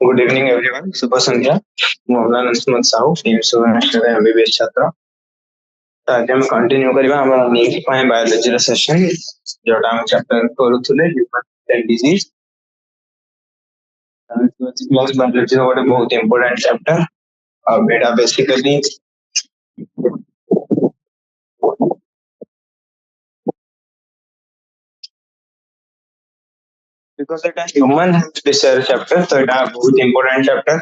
Good evening, everyone. Subha Sandhya. ମୁଁ Amlan Anshumat Sahu MBBS ଛାତ୍ର। ତ ଆଜି ଆମେ କଣ୍ଟିନ୍ୟୁ କରିବା ଆମର NEET ପାଇଁ ବାୟୋଲୋଜିର ସେସନ ଯୋଉଟା ଆମେ ଚାପ୍ଟର କରୁଥିଲେ ହ୍ୟୁମାନ ସେଲ୍ ଡିଜିଜ। ପ୍ଲସ୍ ବାୟୋଲୋଜିର ଗୋଟେ ବହୁତ ଇମ୍ପୋର୍ଟାଣ୍ଟ ଚାପ୍ଟର। ଆଉ ଏଇଟା basically because it is human health research chapter, so it is बहुत important chapter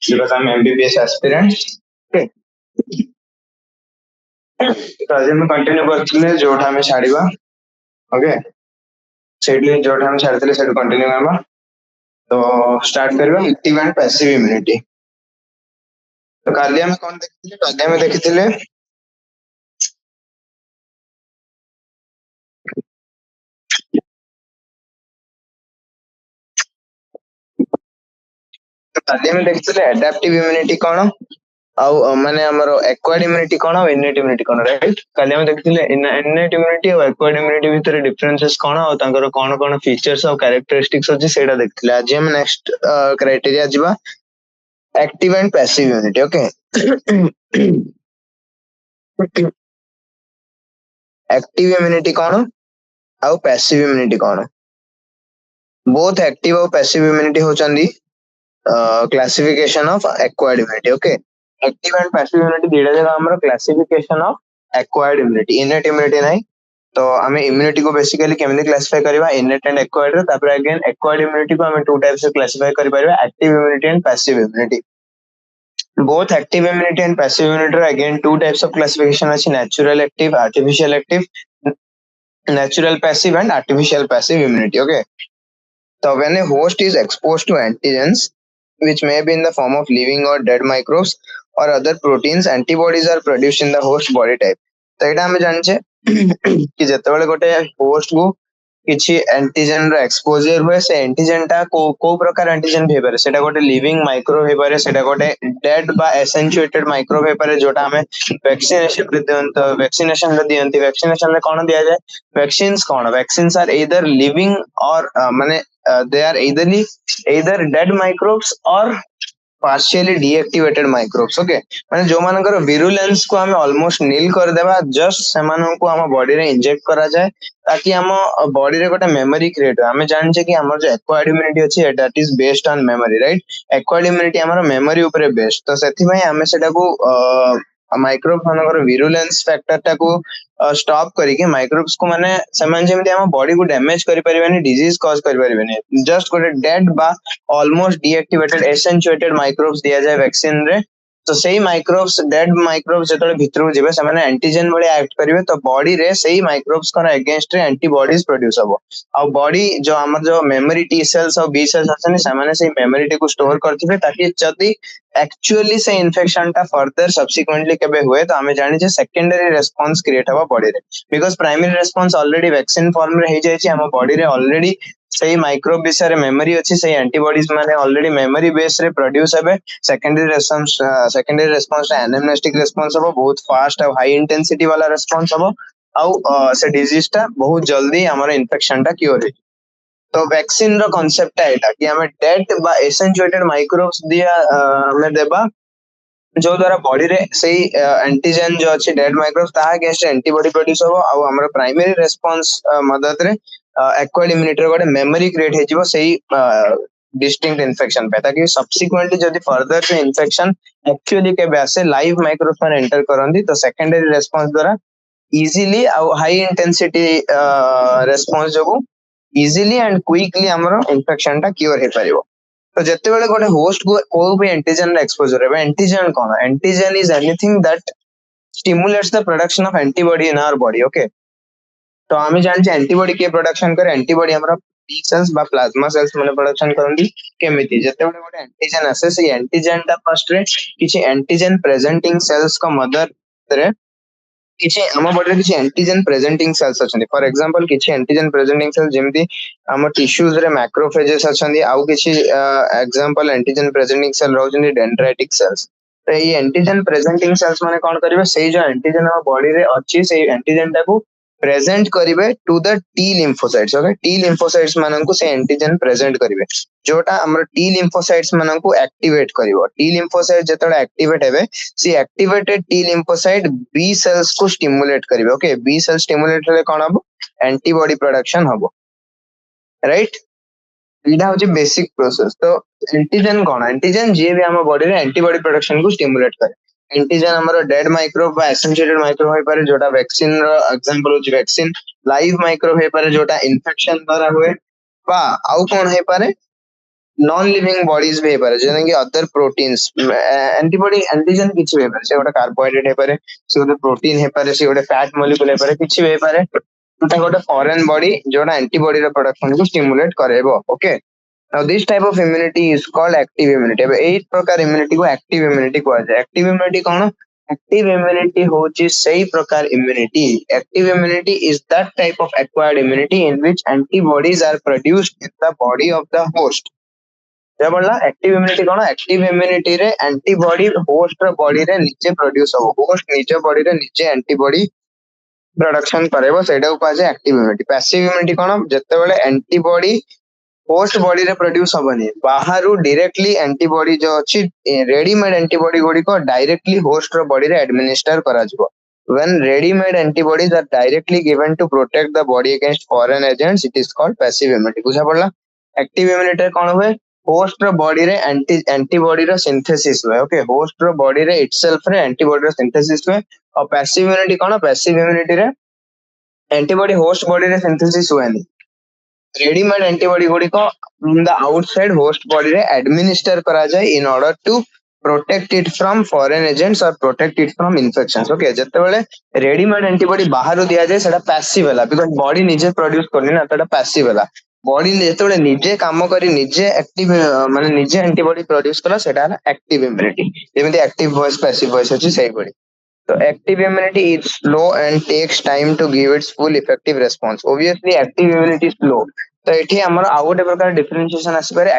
because I am MBBS aspirant. Okay. तो आज हम कंटिन्यू करथिले जोठा में छाड़ीबा। ओके सेटली जोठा में छाड़थिले सेट कंटिन्यू करबा। तो स्टार्ट करबा एक्टिव एंड पैसिव इम्यूनिटी। तो काली हम कोन देखिथिले? काली हम देखिथिले तो काली हम देखिथिले एडाप्टिव इम्यूनिटी कोन आउ माने हमरो एक्वायर्ड इम्यूनिटी कोन और इनेट इम्यूनिटी कोन, राइट? काली हम देखिथिले इनेट इम्यूनिटी और एक्वायर्ड इम्यूनिटी भितर डिफरेंसेस कोन और तांकर कोन कोन फीचर्स और कैरेक्टरिस्टिक्स अछि सेटा देखिथिले। आज हम नेक्स्ट क्राइटेरिया जिबा active and passive immunity. Okay active immunity कोन आउ पैसिव इम्यूनिटी कोन? बोथ एक्टिव और पैसिव इम्यूनिटी होचंदी classification of acquired immunity. Okay active and passive immunity दीडा जगह हमर classification of acquired immunity, innate immunity नाही। तो हमें इम्यूनिटी को बेसिकली केमने क्लासिफाई करबा इनेट एंड एक्वायर्ड, तापर अगेन एक्वायर्ड इम्यूनिटी को हमें टू टाइप्स से क्लासिफाई कर परबा active immunity and passive immunity. Both active immunity and passive immunity are again two types of classification as natural active, artificial active, natural passive and artificial passive immunity. Okay, so when a host is exposed to antigens which may be in the form of living or dead microbes or other proteins, antibodies are produced in the host body type. तो एटा हम जानचे कि जेतेबेले गोटे host को किछि antigen रो exposure हुए से antigen टा को प्रकार एंटीजन हे पारे, सेटा गोटे लिविंग माइक्रोब हे पारे, सेटा गोटे डेड बा एसेंचुएटेड माइक्रोब हे पारे जोटा हमें वैक्सीनेशन रे दियंत, वैक्सीनेशन रे दियंती। वैक्सीनेशन रे कोन दिया जाय? वैक्सीन्स कोन? वैक्सीन्स आर ईदर लिविंग और माने they are either dead microbes or partially deactivated microbes. Okay, माने जो मानकर विरुलेंस को हमें ऑलमोस्ट नील कर देबा, जस्ट सेमानन को हम बॉडी रे इंजेक्ट करा जाए ताकि हम बॉडी रे गोटे मेमोरी क्रिएट हो। हमें जान जे कि हमर जो एक्वायर्ड इम्यूनिटी अछि that is based on memory, right? Acquired immunity हमर मेमोरी ऊपर बेस्ड, तो सेथि भाई हमें सेटा को माइक्रोब मानकर विरुलेंस फैक्टर टा को स्टॉप करके माइक्रोब्स को माने समान जेमति हम बॉडी को डैमेज करि परिबेनी, डिजीज कॉज करि परिबेनी, जस्ट गोटे डेड बा ऑलमोस्ट डीएक्टिवेटेड एसेंचुएटेड माइक्रोब्स दिया जाए वैक्सीन रे। तो सेही माइक्रोब्स डेड माइक्रोब्स जेतले भितरु जेबे से एंटीजन भले एक्ट करिवे, तो बॉडी रे सेही माइक्रोब्स कर अगेंस्ट रे एंटीबॉडीज प्रोड्यूस हबो। आ बॉडी जो हमर जो मेमोरी टी सेल्स और बी सेल्स आछन से सेही मेमोरी टी को स्टोर करथिबे ताकि जदी एक्चुअली से इन्फेक्शन टा फर्दर सब्सिक्वेंटली केबे हुए तो हमें जानि जे सेकेंडरी रेस्पॉन्स क्रिएट हबा बॉडी रे, because primary response already vaccine form रे हे जाय छी। हम बॉडी रे ऑलरेडी सही माइक्रोब विषय मेमोरी अच्छी, सही एंटीबॉडीज माने ऑलरेडी मेमोरी बेस रे प्रोड्यूस हेबे। सेकेंडरी रेस्पॉन्स एनाम्नेस्टिक रेस्पॉन्स हबो, बहुत फास्ट और हाई इंटेंसिटी वाला रेस्पॉन्स हबो, आउ से डिजीज टा बहुत जल्दी हमर इन्फेक्शन टा क्योर हे। तो वैक्सीन रो कांसेप्ट है एटा कि हमें डेड बा एसेंचुएटेड माइक्रोब्स दिया हमें देबा जो द्वारा बॉडी रे सही एंटीजन जो अछि डेड माइक्रोब्स ता अगेंस्ट एंटीबॉडी प्रोड्यूस हो, आ हमर प्राइमरी रेस्पॉन्स मदद रे एक्वायर्ड इम्यूनिटी रो गोटे मेमोरी क्रिएट हे जिवो सही डिस्टिंक्ट इन्फेक्शन पे, ताकि सब्सिक्वेंटली जदी फर्दर से इन्फेक्शन एक्चुअली के बेसे लाइव माइक्रोब्स में एंटर करंदी तो सेकेंडरी रेस्पॉन्स द्वारा इजीली आ हाई इंटेंसिटी रेस्पॉन्स जो इजीली एंड क्विकली हमरो इन्फेक्शन टा क्योर हे परिबो। तो जत्ते बेले गोटे होस्ट को कोई भी एंटीजन एक्सपोजर है, एंटीजन कोन? Antigen is anything that stimulates the production of antibody in our body. Okay, तो हमें जानचे एंटीबॉडी के प्रोडक्शन करे, एंटीबॉडी हमरा बी सेल्स बा प्लाज्मा सेल्स माने प्रोडक्शन करंदी केमिति? जत्ते बेले गोटे एंटीजन आसे से एंटीजन ता फर्स्ट रे किछि एंटीजन प्रेजेंटिंग सेल्स का मदर रे किछि हम बॉडी रे किछि एंटीजन प्रेजेंटिंग सेल्स अछंदी। फॉर एग्जांपल किछि एंटीजन प्रेजेंटिंग सेल्स जेमति हम टिश्यूज रे मैक्रोफेजेस अछंदी, आउ किछि एग्जांपल एंटीजन प्रेजेंटिंग सेल रहउछंदी डेंड्राइटिक सेल्स। तो ये एंटीजन प्रेजेंटिंग सेल्स माने कोन करिवे? सेही जो एंटीजन हम बॉडी रे अछि सेही एंटीजन टा को प्रेजेंट करिवे to the T lymphocytes okay T lymphocytes मानन को से एंटीजन प्रेजेंट करिवे जोटा हमर टी लिम्फोसाइट्स मानन को एक्टिवेट करिवो टी लिम्फोसाइट जेतडा एक्टिवेट हेबे सी activated T lymphocyte B cells को स्टिमुलेट करिवे ओके बी सेल स्टिमुलेट हेले कोन हबो एंटीबॉडी प्रोडक्शन हबो राइट इडा होची बेसिक प्रोसेस तो एंटीजन कोन एंटीजन जे भी हम बॉडी रे एंटीबॉडी प्रोडक्शन को स्टिमुलेट करे एंटीजन हमर डेड माइक्रोब बा एसेंशिएटेड माइक्रोब होय पारे जोटा वैक्सीन रो एग्जांपल होची वैक्सीन लाइव माइक्रोब होय पारे जोटा इन्फेक्शन द्वारा होय बा आउ कोन होय पारे नॉन लिविंग बॉडीज भी होय पारे जेने कि अदर प्रोटीन्स एंटीबॉडी एंटीजन किछि होय पारे से गोटा कार्बोहाइड्रेट होय पारे से गोटे प्रोटीन होय पारे से गोटे फैट मॉलिक्यूल होय पारे किछि होय पारे जोटा गोटे फॉरेन बॉडी जोटा एंटीबॉडी रो प्रोडक्शन को स्टिमुलेट करेबो okay Now this type of immunity is called active immunity. अब एई प्रकार immunity को active immunity कहै छै active immunity कोन active immunity होची सही प्रकार immunity active immunity is that type of acquired immunity in which antibodies are produced in the body of the host क्या बोलला active immunity कोन active immunity रे antibody host रो body रे नीचे produce हो host नीचे body रे नीचे antibody production करेबो सेटा को कहै छै active immunity passive immunity कोन जत्ते बेले antibody होस्ट बॉडी रे प्रोड्यूस हबनी बाहरु डायरेक्टली एंटीबॉडी जो अछि रेडीमेड एंटीबॉडी गुडी को डायरेक्टली होस्ट रो बॉडी रे एडमिनिस्टर करा जबो when ready-made antibodies are directly given to protect the body against foreign agents it is called passive immunity बुझा पड़ला एक्टिव इम्यूनिटी कोन हुए होस्ट रो बॉडी रे एंटीबॉडी रो सिंथेसिस हुए ओके होस्ट रो बॉडी रे इटसेल्फ रे एंटीबॉडी रो सिंथेसिस हुए और पैसिव इम्यूनिटी कोन पैसिव इम्यूनिटी रे एंटीबॉडी होस्ट बॉडी रे सिंथेसिस हुए नहीं रेडीमेड एंटीबॉडी गुडी को from the outside host body रे एडमिनिस्टर करा जाय in order to protect it from foreign agents और protect it from infections okay जते बेले रेडीमेड एंटीबॉडी बाहर दिया जाय सेटा पैसिव होला बिकॉज़ बॉडी निजे प्रोड्यूस करनी ना सेटा पैसिव होला बॉडी जते बेले निजे काम करी निजे एक्टिव माने निजे एंटीबॉडी प्रोड्यूस कला सेटा एक्टिव इम्यूनिटी जेमिति एक्टिव वॉइस पैसिव वॉइस अछि सही body So active immunity is slow and takes time to give its full effective response. Obviously, active immunity is slow. तो एठी हमर आउ गोटे प्रकार डिफरेंशिएशन आसी पारे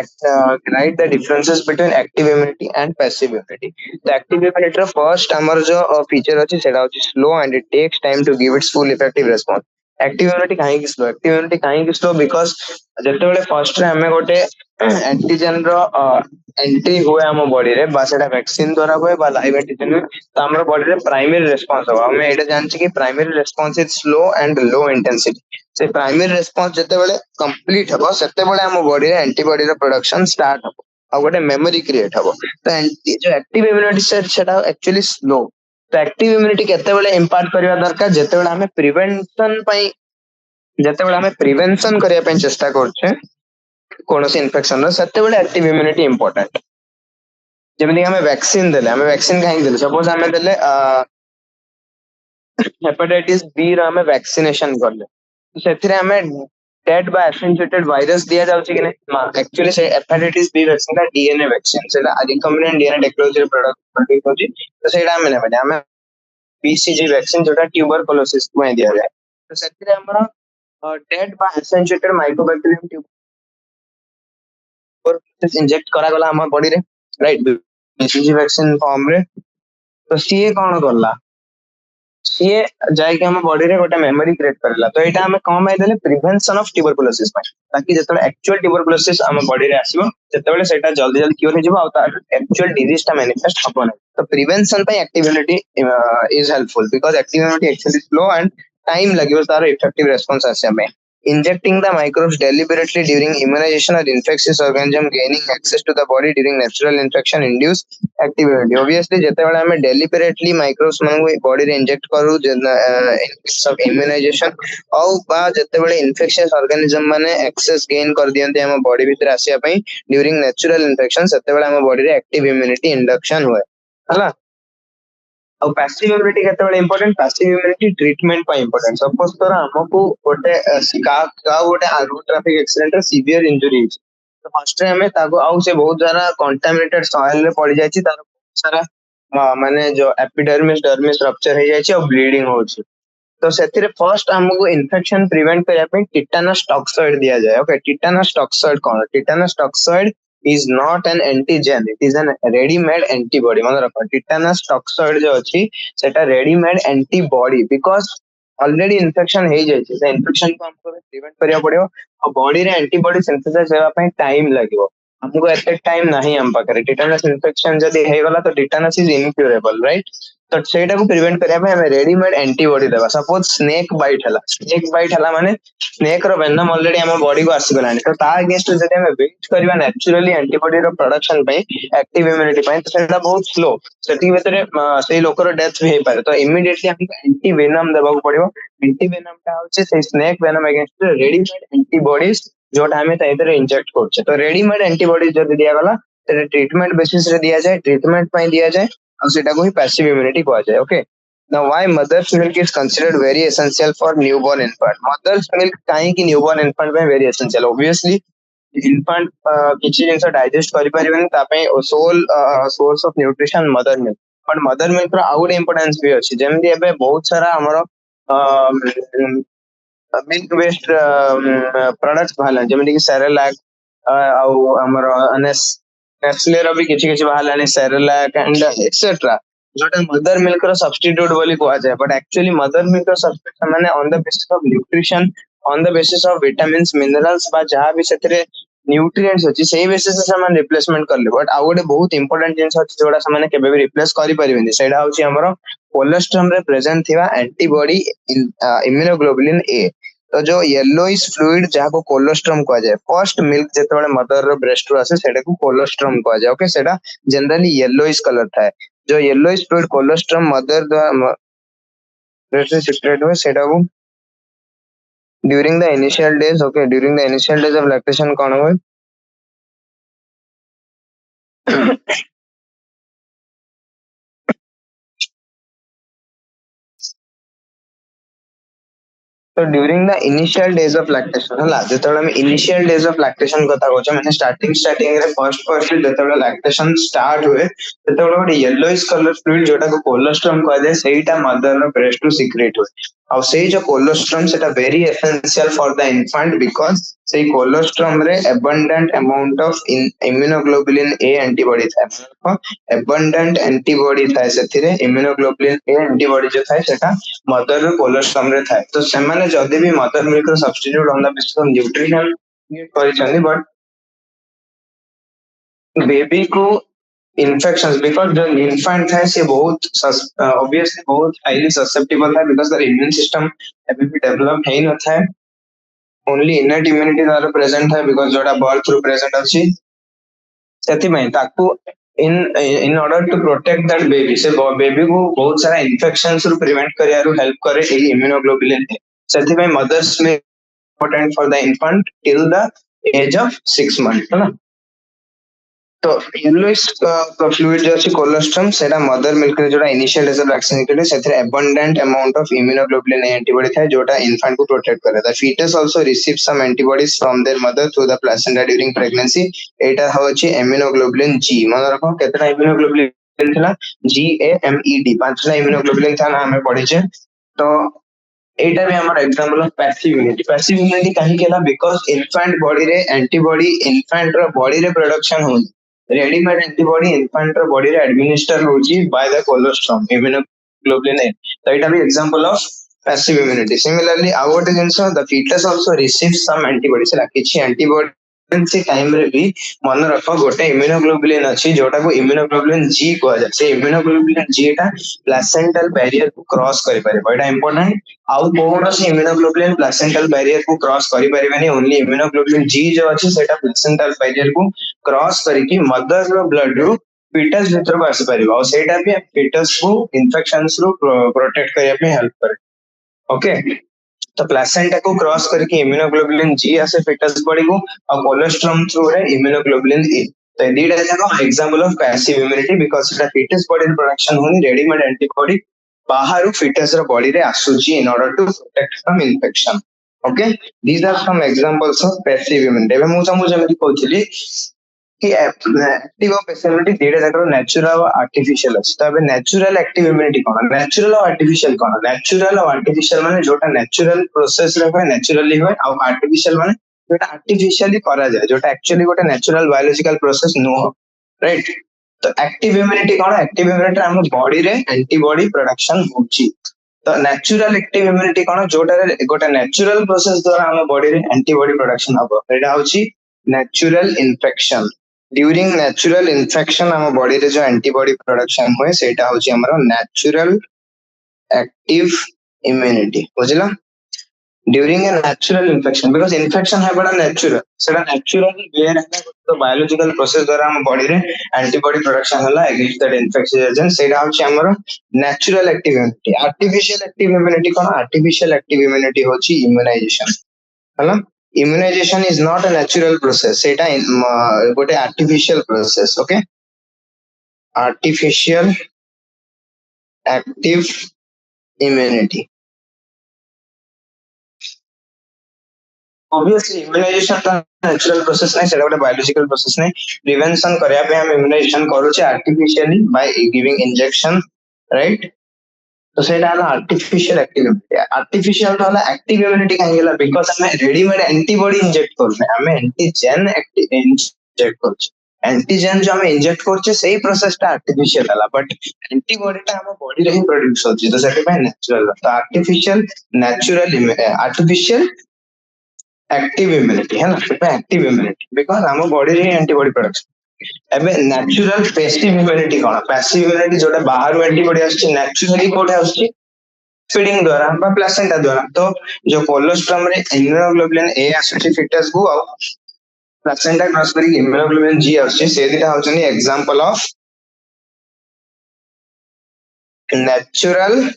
right the differences between active immunity and passive immunity तो एक्टिव इम्यूनिटी रो फर्स्ट हमर जो फीचर अछि सेटा होछि slow and it takes time to give its full effective response active immunity काहे की स्लो एक्टिव इम्यूनिटी काहे की स्लो बिकॉज़ जते बेले फर्स्ट रे हमें गोटे एंटीजन रो एंट्री हुए हम बॉडी रे बा सेटा वैक्सीन द्वारा हुए बा लाइव एंटीजन हुए तो हमर बॉडी रे प्राइमरी रेस्पॉन्स हो हमें एटा जान छी कि primary response is slow and low intensity से प्राइमरी रेस्पॉन्स जते बेले कंप्लीट हबो सेते बेले हम बॉडी रे एंटीबॉडी रो प्रोडक्शन स्टार्ट हबो आ गोटे मेमोरी क्रिएट हबो तो जो एक्टिव इम्यूनिटी सेटा एक्चुअली स्लो तो एक्टिव इम्यूनिटी केते बेले इंपार्ट करबा दरकार जते बेले हमें प्रिवेंशन पई जते बेले हमें प्रिवेंशन करिया पई चेष्टा करछे कोनोसी इन्फेक्शन रो सेते बेले एक्टिव इम्यूनिटी इंपोर्टेंट जेमिति हमें वैक्सीन काहे देले सपोज हमें देले हेपेटाइटिस बी रो हमें वैक्सीनेशन करले तो सेथिरे हमें डेड बा एसेंशिएटेड वायरस दिया जाउछि कि नै एक्चुअली से हेपेटाइटिस बी वैक्सीन का डीएनए वैक्सीन सेला recombinant DNA technology product produce होछि तो सेटा हमें नै हमें बीसीजी वैक्सीन जोटा ट्यूबरकुलोसिस में दिया जाय तो सेथिरे हमरा डेड बा एसेंशिएटेड माइक्रोबैक्टीरियम ट्यूबर इंजेक्ट करा गला हम बॉडी रे राइट बीसीजी वैक्सीन फॉर्म रे तो सीए कोन करला सीए जाय के हम बॉडी रे गोटे मेमोरी क्रिएट करला तो एटा हमें कम आइ देले प्रिवेंशन ऑफ ट्यूबरकुलोसिस ताकि जतले एक्चुअल ट्यूबरकुलोसिस हम बॉडी रे आसीबो जतले सेटा जल्दी जल्दी क्योर हो जिवो आ ता एक्चुअल डिजीज ता मैनिफेस्ट हबो नै तो प्रिवेंशन पे active immunity is helpful because active immunity actually slow and time लगिवो तार इफेक्टिव रेस्पॉन्स आसे हमें injecting the microbes deliberately during immunization or infectious organism gaining access to the body during natural infection induce active immunity obviously jete bale hame deliberately microbes manu body re inject karu in case of immunization au ba jete bale infectious organism mane access gain kar diyanti हम body bhitar asiya pai during natural infection sete bale हम body re active immunity induction हुए हला और passive immunity केते बडे important passive immunity treatment पा important suppose तोर हमको गोटे का गोटे रोड ट्रैफिक एक्सीडेंट रे सीवियर इंजरी तो फर्स्ट रे हमें ताको आउ से बहुत सारा कंटामिनेटेड सॉइल रे पड़ी जायछि तार सारा माने जो एपिडर्मिस डर्मिस रप्चर हे जायछि और ब्लीडिंग होछि तो सेथिरे फर्स्ट हमको इन्फेक्शन प्रिवेंट करिया पे टिटानस टॉक्सॉइड दिया जाय okay tetanus toxoid cone tetanus toxoid is not an antigen it is an ready made antibody मन रखो टिटानस टॉक्सॉइड जो अछि सेटा ready made antibody because already infection हो जाए से इन्फेक्शन को हमको प्रिवेंट करिया पड़ियो और बॉडी रे एंटीबॉडी सिंथेसाइज हेबा पई टाइम लागिवो हमको एते टाइम नहीं हम पाखरे टिटेनस इन्फेक्शन जदी हे गला तो टिटेनस इज इनक्यूरेबल राइट तो सेटा को प्रिवेंट करिया पई हमें रेडीमेड एंटीबॉडी देबा सपोज स्नेक बाइट हला माने स्नेक रो वेनम ऑलरेडी हम बॉडी को आसी गलानी तो ता अगेंस्ट जदी हमें वेट करबा नेचुरली एंटीबॉडी रो प्रोडक्शन पई एक्टिव इम्यूनिटी पई तो सेटा बहुत स्लो सेति भितरे से लोकर डेथ भी हे पारे तो इमीडिएटली हमको एंटी वेनम देबा को पड़ियो एंटी वेनम टा होचे से snake venom against readymade antibodies जोटा हमें ताइतरे इंजेक्ट करछे तो रेडीमेड एंटीबॉडीज जदी दिया गला तो ट्रीटमेंट बेसिस रे दिया जाए ट्रीटमेंट पई दिया जाए और सेटा को ही पैसिव इम्यूनिटी कहा जाए okay now why mother's milk is considered very essential for newborn infant mother's milk काहे की newborn infant में very essential obviously infant किछि जिंस डाइजेस्ट करि परिबेन ता पे sole source of nutrition mother milk but mother milk रो आउट इंपोर्टेंस भी अछि जेमदी एबे बहुत सारा हमरो मिल्क बेस्ड प्रोडक्ट्स बाहला जेमदी कि सेरेलैक आमर नेस्ले रो भी किछि किछि बाहलानी सेरेलैक एंड एक्सेट्रा जोटा मदर मिल्क रो सब्स्टिट्यूट बोली कहा जाए बट एक्चुअली मदर मिल्क रो सब्स्टिट्यूट माने on the basis of nutrition on the basis of vitamins minerals बा जहां भी सेतरे न्यूट्रिएंट्स अछि सेही बेसिस से समान रिप्लेसमेंट करले बट आ गोटे बहुत इंपोर्टेंट जिंस अछि जोड़ा समान केबे भी रिप्लेस करि परिबेनी सेडा होछि हमरो कोलेस्ट्रॉल रे प्रेजेंट थिबा एंटीबॉडी इम्यूनोग्लोबुलिन ए तो जो येलोइश फ्लूइड जहाँ को कोलोस्ट्रम कहा जाए फर्स्ट मिल्क जेतेबेले मदर रो ब्रेस्ट रो आसे सेटा को कोलोस्ट्रम कहा जाए ओके सेटा जनरली येलोइश कलर थाए जो yellowish fluid colostrum mother breast से सिक्रेट हुए सेटा को during the initial days okay during the initial days of lactation कौन हुए तो during the initial days of lactation हला जेतेबेले हम इनिशियल डेज ऑफ लैक्टेशन कथा कहछे माने स्टार्टिंग रे फर्स्ट जेतेबेले लैक्टेशन स्टार्ट हुए जेतेबेले गोटे येलोइश कलर फ्लूइड जोटा को कोलोस्ट्रम कहा जाए सेटा मदर रो ब्रेस्ट टू सीक्रेट हुए और सेही जो कोलोस्ट्रम सेटा very essential for the infant because सेही कोलोस्ट्रम रे abundant amount of immunoglobulin A antibody था एबंडेंट एंटीबॉडी था सेथिरे इम्यूनोग्लोबुलिन ए एंटीबॉडी जो था सेटा मदर रो कोलोस्ट्रम रे था तो सेमाने जदी भी मदर मिल्क रो substitute on the basis of nutrition करिसंदी बट बेबी को infections because the infant है से बहुत obviously बहुत highly susceptible है because the immune system अभी भी develop है ही नहीं था only innate immunity द्वारा present है because जोड़ा birth through present अच्छी सेति में ताकू in order to protect that baby से baby को बहुत सारा infections रू prevent करे यारू help करे ये immunoglobulin है सेति में mothers में important for the infant till the age of 6 months है ना तो येलोइश फ्लूइड जो अछि कोलोस्ट्रम सेटा मदर मिल्क रे जोटा इनिशियल डेज ऑफ वैक्सीन के सेथरे abundant amount of immunoglobulin antibody था जोटा इन्फेंट को प्रोटेक्ट करे the foetus also receive some antibodies from their mother through the placenta during pregnancy एटा होछि इम्यूनोग्लोबुलिन जी मन रखो केतना इम्यूनोग्लोबुलिन थिला GAMED पांचटा इम्यूनोग्लोबुलिन था ना हमें पढ़ी छे तो एटा भी हमर एग्जांपल ऑफ पैसिव इम्यूनिटी काहे केला बिकॉज़ इन्फेंट बॉडी रे एंटीबॉडी इन्फेंट रो बॉडी रे प्रोडक्शन हो रेडीमेड एंटीबॉडी इन्फेंट रो बॉडी रे एडमिनिस्टर होची by the colostrum immunoglobulin A तो एटा भी example of passive immunity similarly आउट जिंस the foetus also receive some antibody से किछि एंटीबॉडी से टाइम रे भी मन रखो गोटे इम्यूनोग्लोबुलिन अछि जोटा को इम्यूनोग्लोबुलिन जी कहा जाय से इम्यूनोग्लोबुलिन जी एटा प्लेसेंटल बैरियर को क्रॉस करि पारे एटा इंपोर्टेंट आउ कोन से इम्यूनोग्लोबुलिन प्लेसेंटल बैरियर को क्रॉस करि परिबेनी ओनली इम्यूनोग्लोबुलिन जी जो अछि सेटा प्लेसेंटल बैरियर को क्रॉस करिकि मदर रो ब्लड रो फीटस भीतर को आसी परिबा और सेटा भी फीटस को इन्फेक्शंस रो प्रोटेक्ट करिया पे हेल्प करे ओके तो प्लेसेंटा को क्रॉस करके इम्यूनोग्लोबुलिन जी आसे फीटस बॉडी को और कोलोस्ट्रम थ्रू रे इम्यूनोग्लोबुलिन ए तो दीटा जाको example of passive immunity because सेटा फीटस बॉडी प्रोडक्शन होनी रेडीमेड एंटीबॉडी बाहर फीटस रो बॉडी रे आसुची in order to protect from infection okay these are some examples of passive immunity एबे मु जेमि कहउछली कि एक्टिव और पैसिव इम्यूनिटी दीटा जाको नेचुरल और आर्टिफिशियल अछि तबे नेचुरल एक्टिव इम्यूनिटी कोन नेचुरल और आर्टिफिशियल कोन नेचुरल और आर्टिफिशियल माने जोटा नेचुरल प्रोसेस रे होय नेचुरली होय और आर्टिफिशियल माने जोटा आर्टिफिशियली करा जाय जोटा एक्चुअली गोटे natural biological process no right तो एक्टिव इम्यूनिटी कोन एक्टिव इम्यूनिटी हम बॉडी रे एंटीबॉडी प्रोडक्शन होची तो नेचुरल एक्टिव इम्यूनिटी कोन जोटा गोटे नेचुरल प्रोसेस द्वारा हम बॉडी रे एंटीबॉडी प्रोडक्शन हबो एटा होची natural infection during natural infection हम बॉडी रे जो एंटीबॉडी प्रोडक्शन होए सेटा होची हमरो नेचुरल एक्टिव इम्यूनिटी बुझला during a natural infection because infection है बड़ा natural सेटा natural वे रहता तो biological process द्वारा हम body रे antibody production होला against that infectious agent सेटा होची हमरो natural active immunity artificial active immunity कोन artificial active immunity होची immunization हैला immunization is not a natural process सेटा गोटे artificial process okay artificial active immunity obviously immunization तो natural process नहीं सेटा गोटे biological process नहीं prevention करया पे हम immunization करूचे artificially by giving injection right तो सेटा हला artificial active immunity artificial तो हला active immunity काहे गेला because हमें ready-made antibody inject करने हमें antigen inject करछ एंटीजन जो हमें इंजेक्ट करछे सेही प्रोसेस ता आर्टिफिशियल हला बट एंटीबॉडी ता हम बॉडी रे ही प्रोड्यूस होछि तो सेटा पे नेचुरल तो आर्टिफिशियल एक्टिव इम्यूनिटी है ना सेटा एक्टिव इम्यूनिटी बिकॉज़ हम बॉडी रे एंटीबॉडी प्रोडक्शन एबे नेचुरल पैसिव इम्यूनिटी कोन पैसिव इम्यूनिटी जोटा बाहर एंटीबॉडी आछि नेचुरली कोठे आछि फीडिंग द्वारा बा प्लेसेंटा द्वारा तो जो कोलोस्ट्रम रे इम्यूनोग्लोबुलिन ए आछि फिटस को आ प्लेसेंटा क्रॉस करी इम्यूनोग्लोबुलिन जी आछि से दिटा होचनी example of natural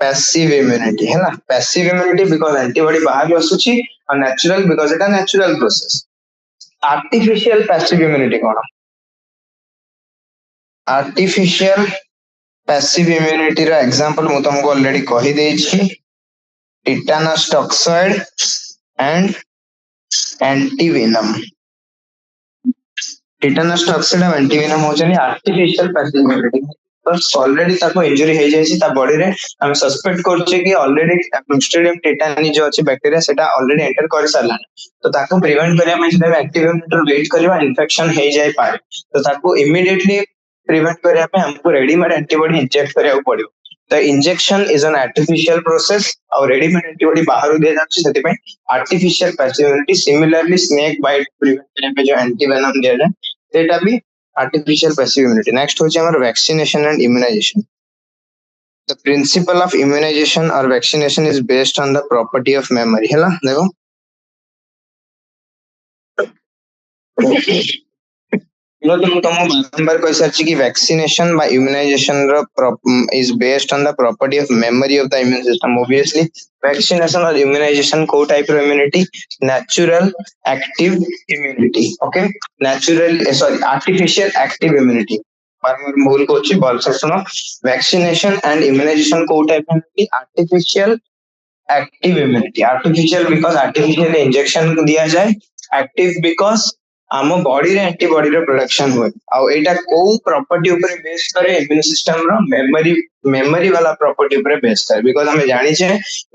passive immunity है ना पैसिव इम्यूनिटी बिकॉज़ एंटीबॉडी बाहर आसुची और natural because it natural process artificial passive immunity कोन आर्टिफिशियल पैसिव इम्यूनिटी रा एग्जांपल मु तुमको ऑलरेडी कहि देई छी tetanus toxoid and antivenom tetanus toxoid और एंटीवेनम होचनी आर्टिफिशियल पैसिव इम्यूनिटी बस ऑलरेडी ताको इंजरी हे जाय छी ता बॉडी रे हम सस्पेक्ट करछे कि ऑलरेडी क्लोस्ट्रिडियम टिटानी जो अछि बैक्टीरिया सेटा ऑलरेडी एंटर कर सारला तो ताको प्रिवेंट करिया में जेबे एक्टिव इम्यूनिटी वेट करबा इन्फेक्शन हे जाय पारे तो ताको इमीडिएटली प्रिवेंट करिया पे हमको रेडीमेड एंटीबॉडी इंजेक्ट करिया पड़ियो तो injection is an artificial process और रेडीमेड एंटीबॉडी बाहर दे जाछि सेति पे artificial passive immunity similarly snake bite prevent करिया पे जो एंटीवेनम दिया जाय सेटा भी artificial passive immunity next होची हमर vaccination and immunization the principle of immunization or vaccination is based on the property of memory हैला देखो तुम बारंबार कह सारछि कि vaccination by immunisation is based on the property of memory of the immune system obviously vaccination or immunization को type of immunity natural active immunity okay natural sorry artificial active immunity बारंबार भूल कोछि बोल से सुनो vaccination and immunization को type of immunity artificial active immunity artificial because artificially injection दिया जाए active because आम बॉडी रे एंटीबॉडी रे प्रोडक्शन हुए आ एटा को प्रॉपर्टी ऊपर बेस करे इम्यून सिस्टम रो मेमोरी वाला प्रॉपर्टी ऊपर बेस करे बिकॉज़ हमें जानि छे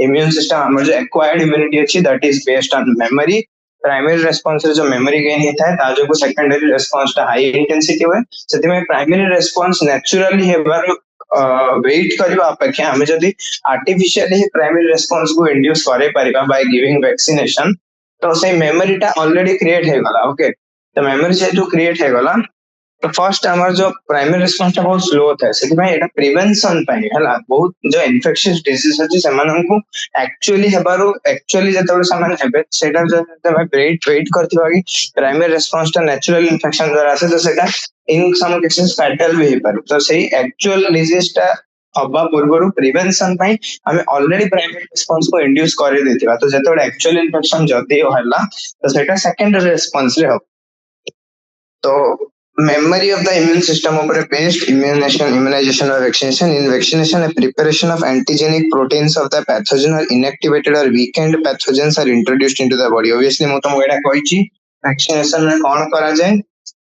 इम्यून सिस्टम हमर जो एक्वायर्ड इम्यूनिटी अछि that is based on memory primary response रे जो मेमोरी गेन हेता है ताजो को सेकेंडरी रेस्पॉन्स ता हाई इंटेंसिटी हुए सेति में प्राइमरी रेस्पॉन्स नेचुरली हेबार वेट करबा अपेक्षा हमें जदी आर्टिफिशियली प्राइमरी रेस्पॉन्स को इंड्यूस करे परिबा बाय गिविंग वैक्सीनेशन तो से मेमोरी ता ऑलरेडी क्रिएट हे गला ओके तो मेमोरी से जो क्रिएट है गला तो फर्स्ट हमर जो प्राइमरी रेस्पॉन्स बहुत स्लो होता है सेति में एटा प्रिवेंशन पाई हला बहुत जो इन्फेक्शियस डिजीज अछि समान हमको एक्चुअली हेबारो एक्चुअली जतबे समान हेबे सेटा जो वेट करथिबा कि प्राइमरी रेस्पॉन्स ता नेचुरल इन्फेक्शन द्वारा से तो सेटा इन सम केसेस फैटल भी हे पार तो सही एक्चुअल डिजीज ता हबा पूर्वरु प्रिवेंशन पाई हमें ऑलरेडी प्राइमरी रेस्पॉन्स को इंड्यूस कर देथिबा तो जतबे एक्चुअल इन्फेक्शन जदी होला तो सेटा सेकेंडरी रेस्पॉन्स रे हो तो memory of the immune system over based immunization or vaccination in vaccination a preparation of antigenic proteins of the pathogen or inactivated or weakened pathogens are introduced into the body obviously mo tom Etah कहिची vaccination में कोन करा जाय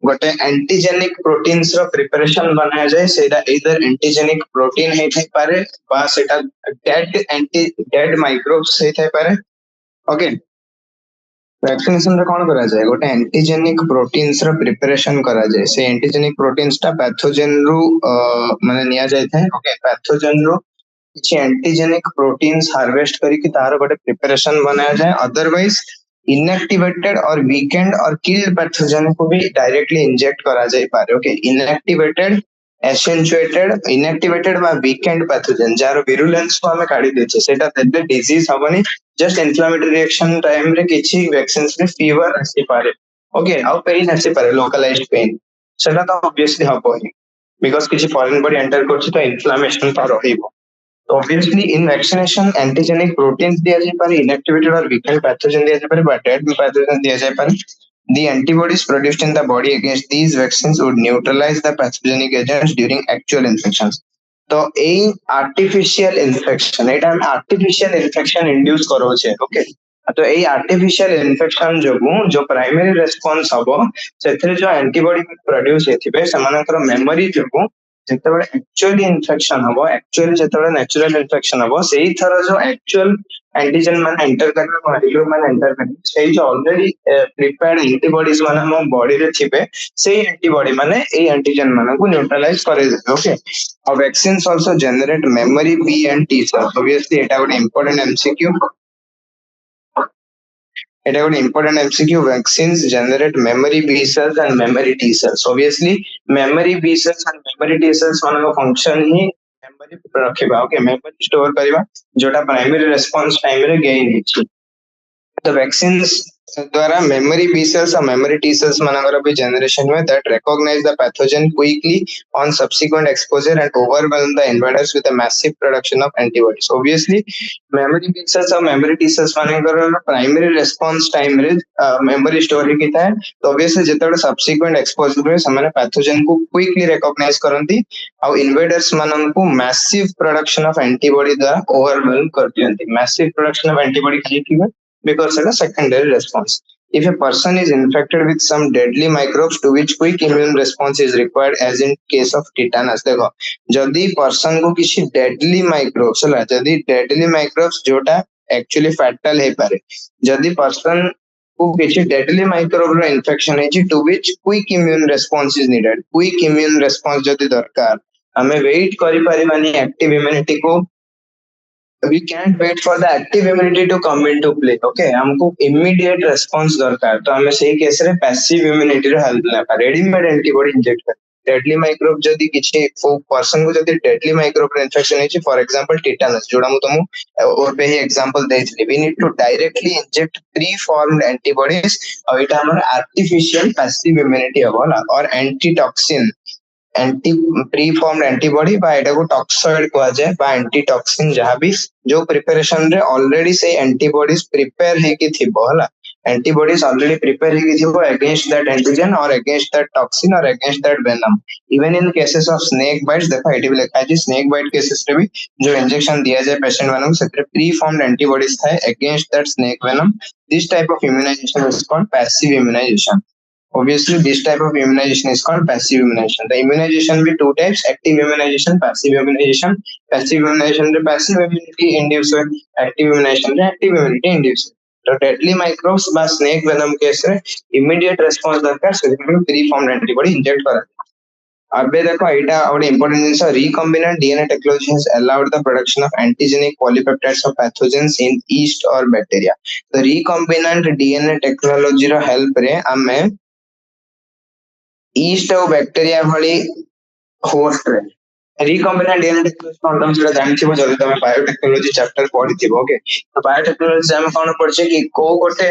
गोटे antigenic proteins रो preparation बनाया जाय सेटा इधर antigenic protein हे Thai पारे बा सेटा डेड माइक्रोब्स हे थाई पारे ओके वैक्सीनेशन रे कोन करा जाय गोटे एंटीजेनिक प्रोटीन्स रो प्रिपरेशन करा जाय से एंटीजेनिक प्रोटीन्स ता पैथोजेन रु माने निया जाय थाए ओके पैथोजेन रु किसी एंटीजेनिक प्रोटीन्स हार्वेस्ट करके तार गोटे प्रिपरेशन बनाया जाए, अदरवाइज इनएक्टिवेटेड और वीकेंड और किल्ड पैथोजन को भी डायरेक्टली इंजेक्ट करा जाए पारे। ओके, इनएक्टिवेटेड, एसेंचुएटेड, इनएक्टिवेटेड बा वीकेंड पैथोजन जार विरुलेंस को हमें काढी देछे सेटा देले डिजीज हबनी, जस्ट इन्फ्लेमेटरी रिएक्शन टाइम रे किछि वैक्सीन्स रे फीवर आसी पारे। ओके, आउ पेन आसी पारे, लोकलाइज्ड पेन सेटा तो ऑब्वियसली हबो ही, बिकॉज़ किछि फॉरेन बॉडी एंटर करछि तो इन्फ्लेमेशन तो रहिबो। Obviously, in vaccination, antigenic proteins दिया जाए पर inactivated और weakened pathogen दिया जाए पर dead pathogen दिया जाए पर the antibodies produced in the body against these vaccines would neutralize the pathogenic agents during actual infections. तो এই artificial infection एटा हम artificial infection induce करो छे। ओके, तो এই artificial infection जोगु जो primary response हबो सेथरे जो antibody produce हेथिबे समानकर memory जोगु जेतेबेले एक्चुअली इन्फेक्शन हबो, एक्चुअली जेतेबेले नेचुरल इन्फेक्शन हबो सेही थर जो एक्चुअल एंटीजन मान एंटर करबे मॉलिक्यूल मान एंटर करबे सेही जो ऑलरेडी प्रिपेयर्ड एंटीबॉडीज मान हम बॉडी रे थिबे सेही एंटीबॉडी माने ए एंटीजन मान को न्यूट्रलाइज करे देबे। ओके, और vaccines also generate memory B and T cells. Obviously एटा गोटे इंपोर्टेंट एमसीक्यू, এটা ଗୋଟେ important MCQ, vaccines generate memory B cells and memory T cells. Obviously memory B cells and memory T cells ମାନଙ୍କ function ही memory रखिबा। Okay, memory store करिबा जोटा primary response time रे gain हिची। तो vaccines द्वारा memory B cells और memory T cells मानकर भी generation हुए that recognize the pathogen quickly on subsequent exposure and overwhelm the invaders with a massive production of antibodies. Obviously memory B cells और memory T cells मानकर primary response time रे memory store की था। तो obviously जेतेबेले subsequent exposure रे समाने pathogen को quickly recognize करंती और invaders माननको massive production of antibody द्वारा overwhelm कर दियंती। massive production of antibody खाली किबे because it's a secondary response. If a person is infected with some deadly microbes to which quick immune response is required, as in case of tetanus, देखो जदि person को किसी deadly microbes होला, जदि deadly microbes जोटा actually fatal है पारे, जदि person को किसी deadly microbe रो infection है to which quick immune response is needed, quick immune response जदि दरकार, हमें wait करी परिमानी active immunity को, we can't wait for the active immunity to come into play. Okay, हमको immediate response दरकार, तो हमें सही केस रे passive immunity रो हेल्प लेना, रेडीमेड एंटीबॉडी इंजेक्ट कर डेडली माइक्रोब जदी किछि पर्सन को जदी डेडली माइक्रोब इन्फेक्शन है, फॉर एग्जांपल टिटानस जोड़ा मु तुम और पे ही एग्जांपल देइछली, we need to directly inject pre formed antibodies और एटा हमर आर्टिफिशियल पैसिव इम्यूनिटी होला और antitoxin anti pre formed antibody बा एटा को टॉक्सॉइड कहा जाए बा एंटीटॉक्सिन जहां भी जो प्रिपरेशन रे ऑलरेडी से एंटीबॉडीज प्रिपेयर है कि थिबो हला, एंटीबॉडीज ऑलरेडी प्रिपेयर है कि थिबो अगेंस्ट दैट एंटीजन और अगेंस्ट दैट टॉक्सिन और against that venom. Even in cases of snake bites देखो एटी भी लिखा है जी, स्नेक बाइट केसेस रे भी जो इंजेक्शन दिया जाए पेशेंट मानन को सेते प्री फॉर्म्ड एंटीबॉडीज थाए against that snake venom. This type of immunisation is called passive immunisation. Obviously, this type of immunization is called passive immunization. The immunization be two types: active immunization, passive immunization. Passive immunization the passive immunity induce, active immunization the active immunity induce. तो deadly microbes बा snake venom case रे immediate response दरकार से pre-formed antibody inject करा। अबे देखो एटा और important jeans recombinant DNA technology has allowed the production of antigenic polypeptides of pathogens in yeast or bacteria. तो recombinant DNA technology रो help रे हमें ईस्ट और बैक्टीरिया भली होस्ट रे रिकॉम्बिनेंट डीएनए टेक्नोलॉजी कोन तुम सेटा जानथिबो जदि तुम बायोटेक्नोलॉजी चैप्टर पढिथिबो। ओके, तो बायोटेक्नोलॉजी हम कोन पढछे कि को गोटे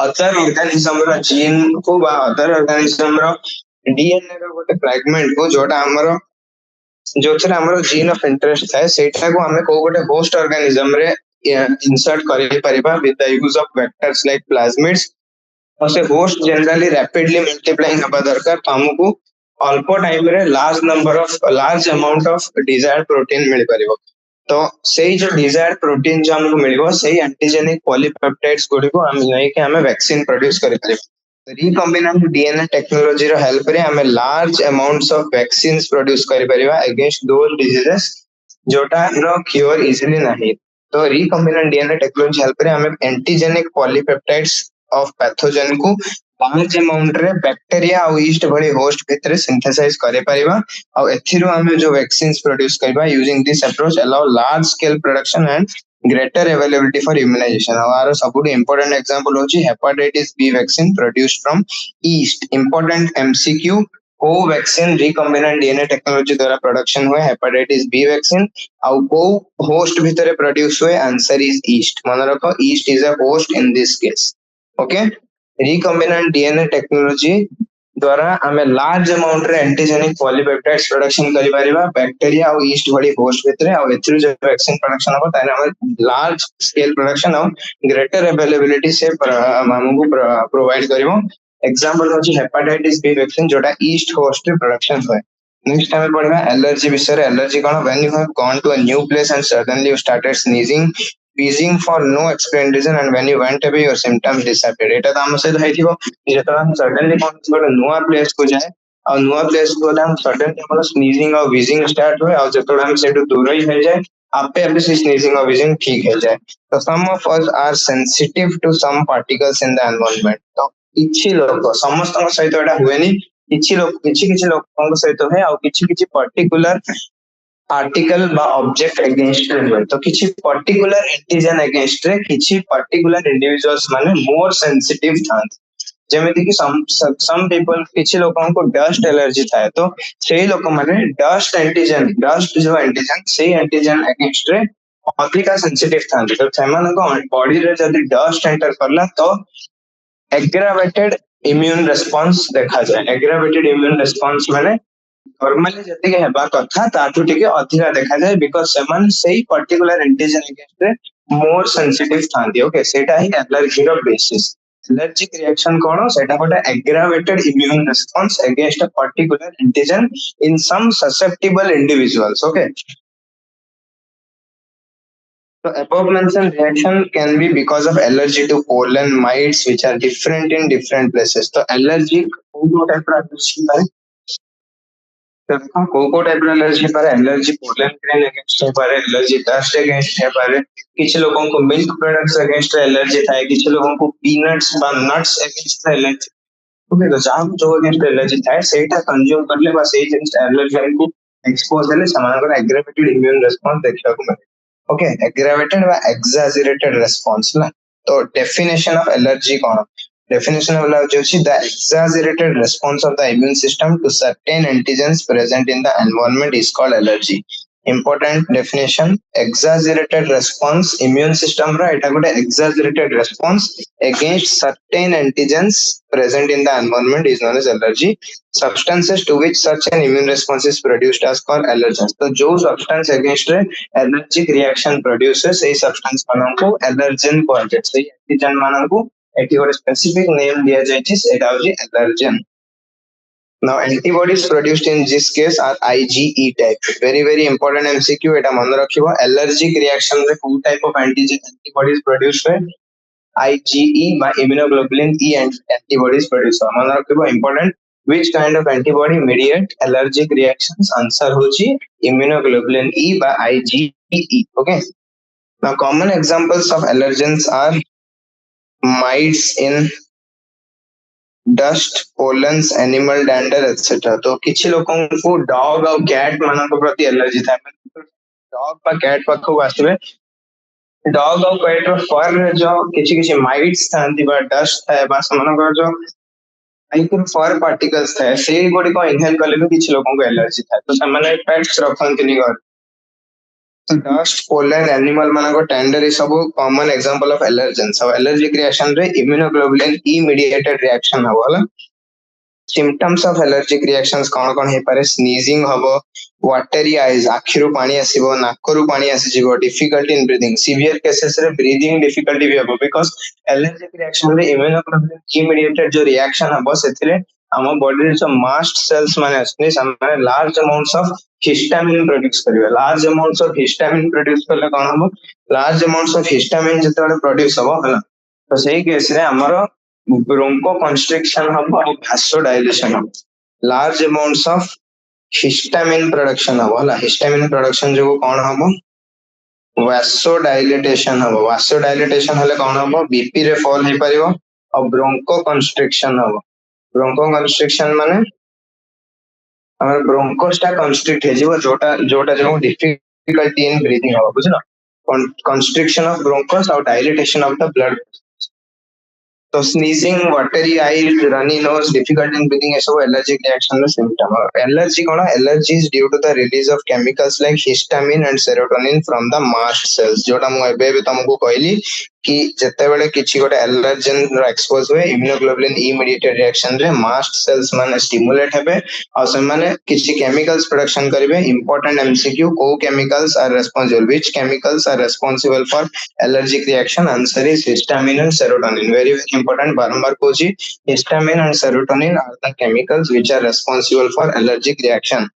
अदर ऑर्गेनिज्म रो जीन को बा अदर ऑर्गेनिज्म रो डीएनए रो गोटे फ्रैगमेंट को जोटा हमरो जोथरा हमरो जीन ऑफ इंटरेस्ट है सेटा को हमें को गोटे होस्ट ऑर्गेनिज्म रे इंसर्ट करि परिबा with the use of vectors like plasmids. और से होस्ट जनरली रैपिडली मल्टीप्लाइंग हबा दरकार, हमको अल्प टाइम रे large amount of desired protein मिल परिबो। तो सेही जो डिजायर्ड प्रोटीन जो हमको मिलिबो सेही एंटीजेनिक पॉलीपेप्टाइड्स गुडी को हम नै के हमें वैक्सीन प्रोड्यूस करि परिबो। रिकॉम्बिनेंट डीएनए टेक्नोलॉजी रो हेल्प रे हमें large amounts of vaccines produce करि परिबा अगेंस्ट दोज डिजीजेस जोटा रो क्योर इजीली नाही। तो रिकॉम्बिनेंट डीएनए टेक्नोलॉजी हेल्प रे हमें एंटीजेनिक पॉलीपेप्टाइड्स ऑफ पैथोजन को लार्ज अमाउंट रे बैक्टीरिया और यीस्ट भली होस्ट भितर सिंथेसाइज करे परिबा और एथिरु हमें जो वैक्सीन्स प्रोड्यूस करबा using this approach allow large scale production and greater availability for immunization. Our सबुठ important example होची hepatitis B vaccine produced from yeast. Important MCQ को वैक्सीन रिकॉम्बिनेंट डीएनए टेक्नोलॉजी द्वारा production हुए hepatitis B vaccine और को host भीतर produce हुए answer is east मन रखो east is a host in this case okay recombinant DNA technology द्वारा हमें लार्ज अमाउंट रे एंटीजेनिक पॉलीपेप्टाइड्स प्रोडक्शन करि परिबा बैक्टीरिया और यीस्ट भली होस्ट भीतर और एथरु जो वैक्सीन प्रोडक्शन हो ताने हम लार्ज स्केल प्रोडक्शन और ग्रेटर अवेलेबिलिटी से हमको प्रोवाइड करिवो एग्जांपल होची हेपेटाइटिस बी वैक्सीन जोटा ईस्ट होस्ट प्रोडक्शन होय नेक्स्ट हमें पढ़वा एलर्जी विषय allergy cone when you have gone to a new place and suddenly you started sneezing wheezing for no explained reason and when you went away your symptoms disappeared एटा त हम सहित हैथिबो जेतरा हम suddenly कोन गोटे नुवा place को जाए और नुवा प्लेस को हम सडनली हमर स्नीजिंग और व्हीजिंग स्टार्ट होय और जेतरा हम सेटु दूर ही हो जाए आपे आपे से स्नीजिंग और व्हीजिंग ठीक हो जाए तो some of us are sensitive to some particles in the environment तो किछि लोक समस्त सहित एटा हुएनी किछि लोक सहित है और किछि पर्टिकुलर आर्टिकल बा ऑब्जेक्ट अगेंस्ट रे हुए तो किछि पर्टिकुलर एंटीजन अगेंस्ट रे किछि पर्टिकुलर इंडिविजुअल्स माने मोर सेंसिटिव थांत जेमेति कि सम पीपल किछि लोकन को डस्ट एलर्जी थाए तो सेही लोक माने डस्ट जो एंटीजन सेही एंटीजन अगेंस्ट रे अधिका सेंसिटिव थांत तो सेमान को बॉडी रे जदी डस्ट एंटर करला तो एग्रावेटेड इम्यून रिस्पांस देखा जाए एग्रावेटेड इम्यून रिस्पांस माने नॉर्मली जति के हेबा कथा ताठू टिके अधिका देखा जाए बिकॉज़ सेमन सेही पर्टिकुलर एंटीजन अगेंस्ट रे मोर सेंसिटिव थांती ओके सेटा ही एलर्जी रो बेसिस एलर्जिक रिएक्शन कोन सेटा गोटे aggravated immune response against a particular antigen in some susceptible individuals okay So above mentioned reaction can be because of allergy to pollen mites which are different in different places. So allergic को type का allergy है तो को type का allergy पर allergy pollen grain against है पर allergy dust against है पर कुछ लोगों को milk products against allergy था कुछ लोगों को peanuts व nuts against allergy ओके तो जहां जो against allergy था सेटा कंज्यूम करले बस एई जिंस allergy को एक्सपोज हेले समानकर aggravated immune response देखिया को मिले ओके एग्रावेटेड व एक्सैजरेटेड रिस्पांस ना तो डेफिनेशन ऑफ एलर्जी कोन डेफिनेशन ऑफ एलर्जी होची the exaggerated response of the immune system to certain antigens present in the environment is called allergy important definition exaggerated response immune system ra eta gote exaggerated response against certain antigens present in the environment is known as allergy substances to which such an immune response is produced as called allergens तो जो substance against रे allergic reaction produces सेही substance मानन को allergen कहते सेही antigen मानन को एटी गोटे specific name दिया जायछि एटा होछि allergen Now antibodies produced in this case are IgE type. Very important MCQ. एटा मन रखिबो allergic reaction रे कोन type of antibodies produced है IgE by immunoglobulin E antibodies produced. मन रखिबो important. Which kind of antibody mediate allergic reactions? Answer होची immunoglobulin E by IgE. Okay. Now common examples of allergens are mites in dust pollens animal dander etcetera तो किछि लोकन को dog और cat मानन को प्रति एलर्जी था डॉग बा कैट पाखो आसबे डॉग और कैट रो फर जो किछि माइट्स थांती बा डस्ट था बा समन को जो आइकुन फर पार्टिकल्स था से गोडी को इनहेल करले भी किछि लोकन को एलर्जी था तो सामान्य पेट्स रखंतनी घर तो डस्ट पोलन एनिमल माना को टेंडर इज सब कॉमन एग्जांपल ऑफ एलर्जन सब एलर्जिक रिएक्शन रे इम्यूनोग्लोबुलिन ई मीडिएटेड रिएक्शन हवाला सिम्पटम्स ऑफ एलर्जिक रिएक्शंस कोन हे पारे स्नीजिंग हबो वाटरी आईज आखिरु पानी आसीबो नाकरु पानी आसीबो difficulty in breathing severe cases रे ब्रीथिंग डिफिकल्टी भी हबो बिकॉज़ एलर्जिक रिएक्शन रे इम्यूनोग्लोबुलिन ई मीडिएटेड जो रिएक्शन हबो सेथिरे हम बॉडी रे जो मास्ट सेल्स माने असने सामने large amounts of histamine produce करिवे large amounts of histamine produce करले कोन हबो लार्ज अमाउंट्स ऑफ हिस्टामिन जतले प्रोड्यूस हबो हला तो सेही केस रे हमरो ब्रोंको कंस्ट्रिक्शन हबो और वासोडाइलेशन हबो large amounts of histamine production हबो हला हिस्टामिन प्रोडक्शन जो कोन हबो वासोडाइलेटेशन हबो वासोडाइलेटेशन हले कोन हबो बीपी रे फॉल हे परिबो और ब्रोंको कंस्ट्रिक्शन हम ब्रोंको कंस्ट्रिक्शन माने हमर ब्रोंकोस्टा कंस्ट्रिक्ट हे जीव जोटा जोटा जो डिफिकल्टी इन ब्रीथिंग हो बुझलो constriction of bronchus or dilatation of the blood. तो sneezing, watery eyes, runny nose, difficult in breathing is allergic reaction the symptom. Allergy कौन allergy is due to the release of chemicals like histamine and serotonin from the mast cells. जोटा मु एबे भी तुमको कहली कि जते बेले किछि गोटे एलर्जन रो एक्सपोज हुए इम्यूनोग्लोबुलिन ई मेडिएटेड रिएक्शन रे मास्ट सेल्स माने स्टिमुलेट हेबे और से माने किछि केमिकल्स प्रोडक्शन करिवे इंपोर्टेंट एमसीक्यू को chemicals are responsible which chemicals are responsible for allergic reaction answer is histamine and serotonin very very important barambar kochi histamine and serotonin are the chemicals which are responsible for allergic reaction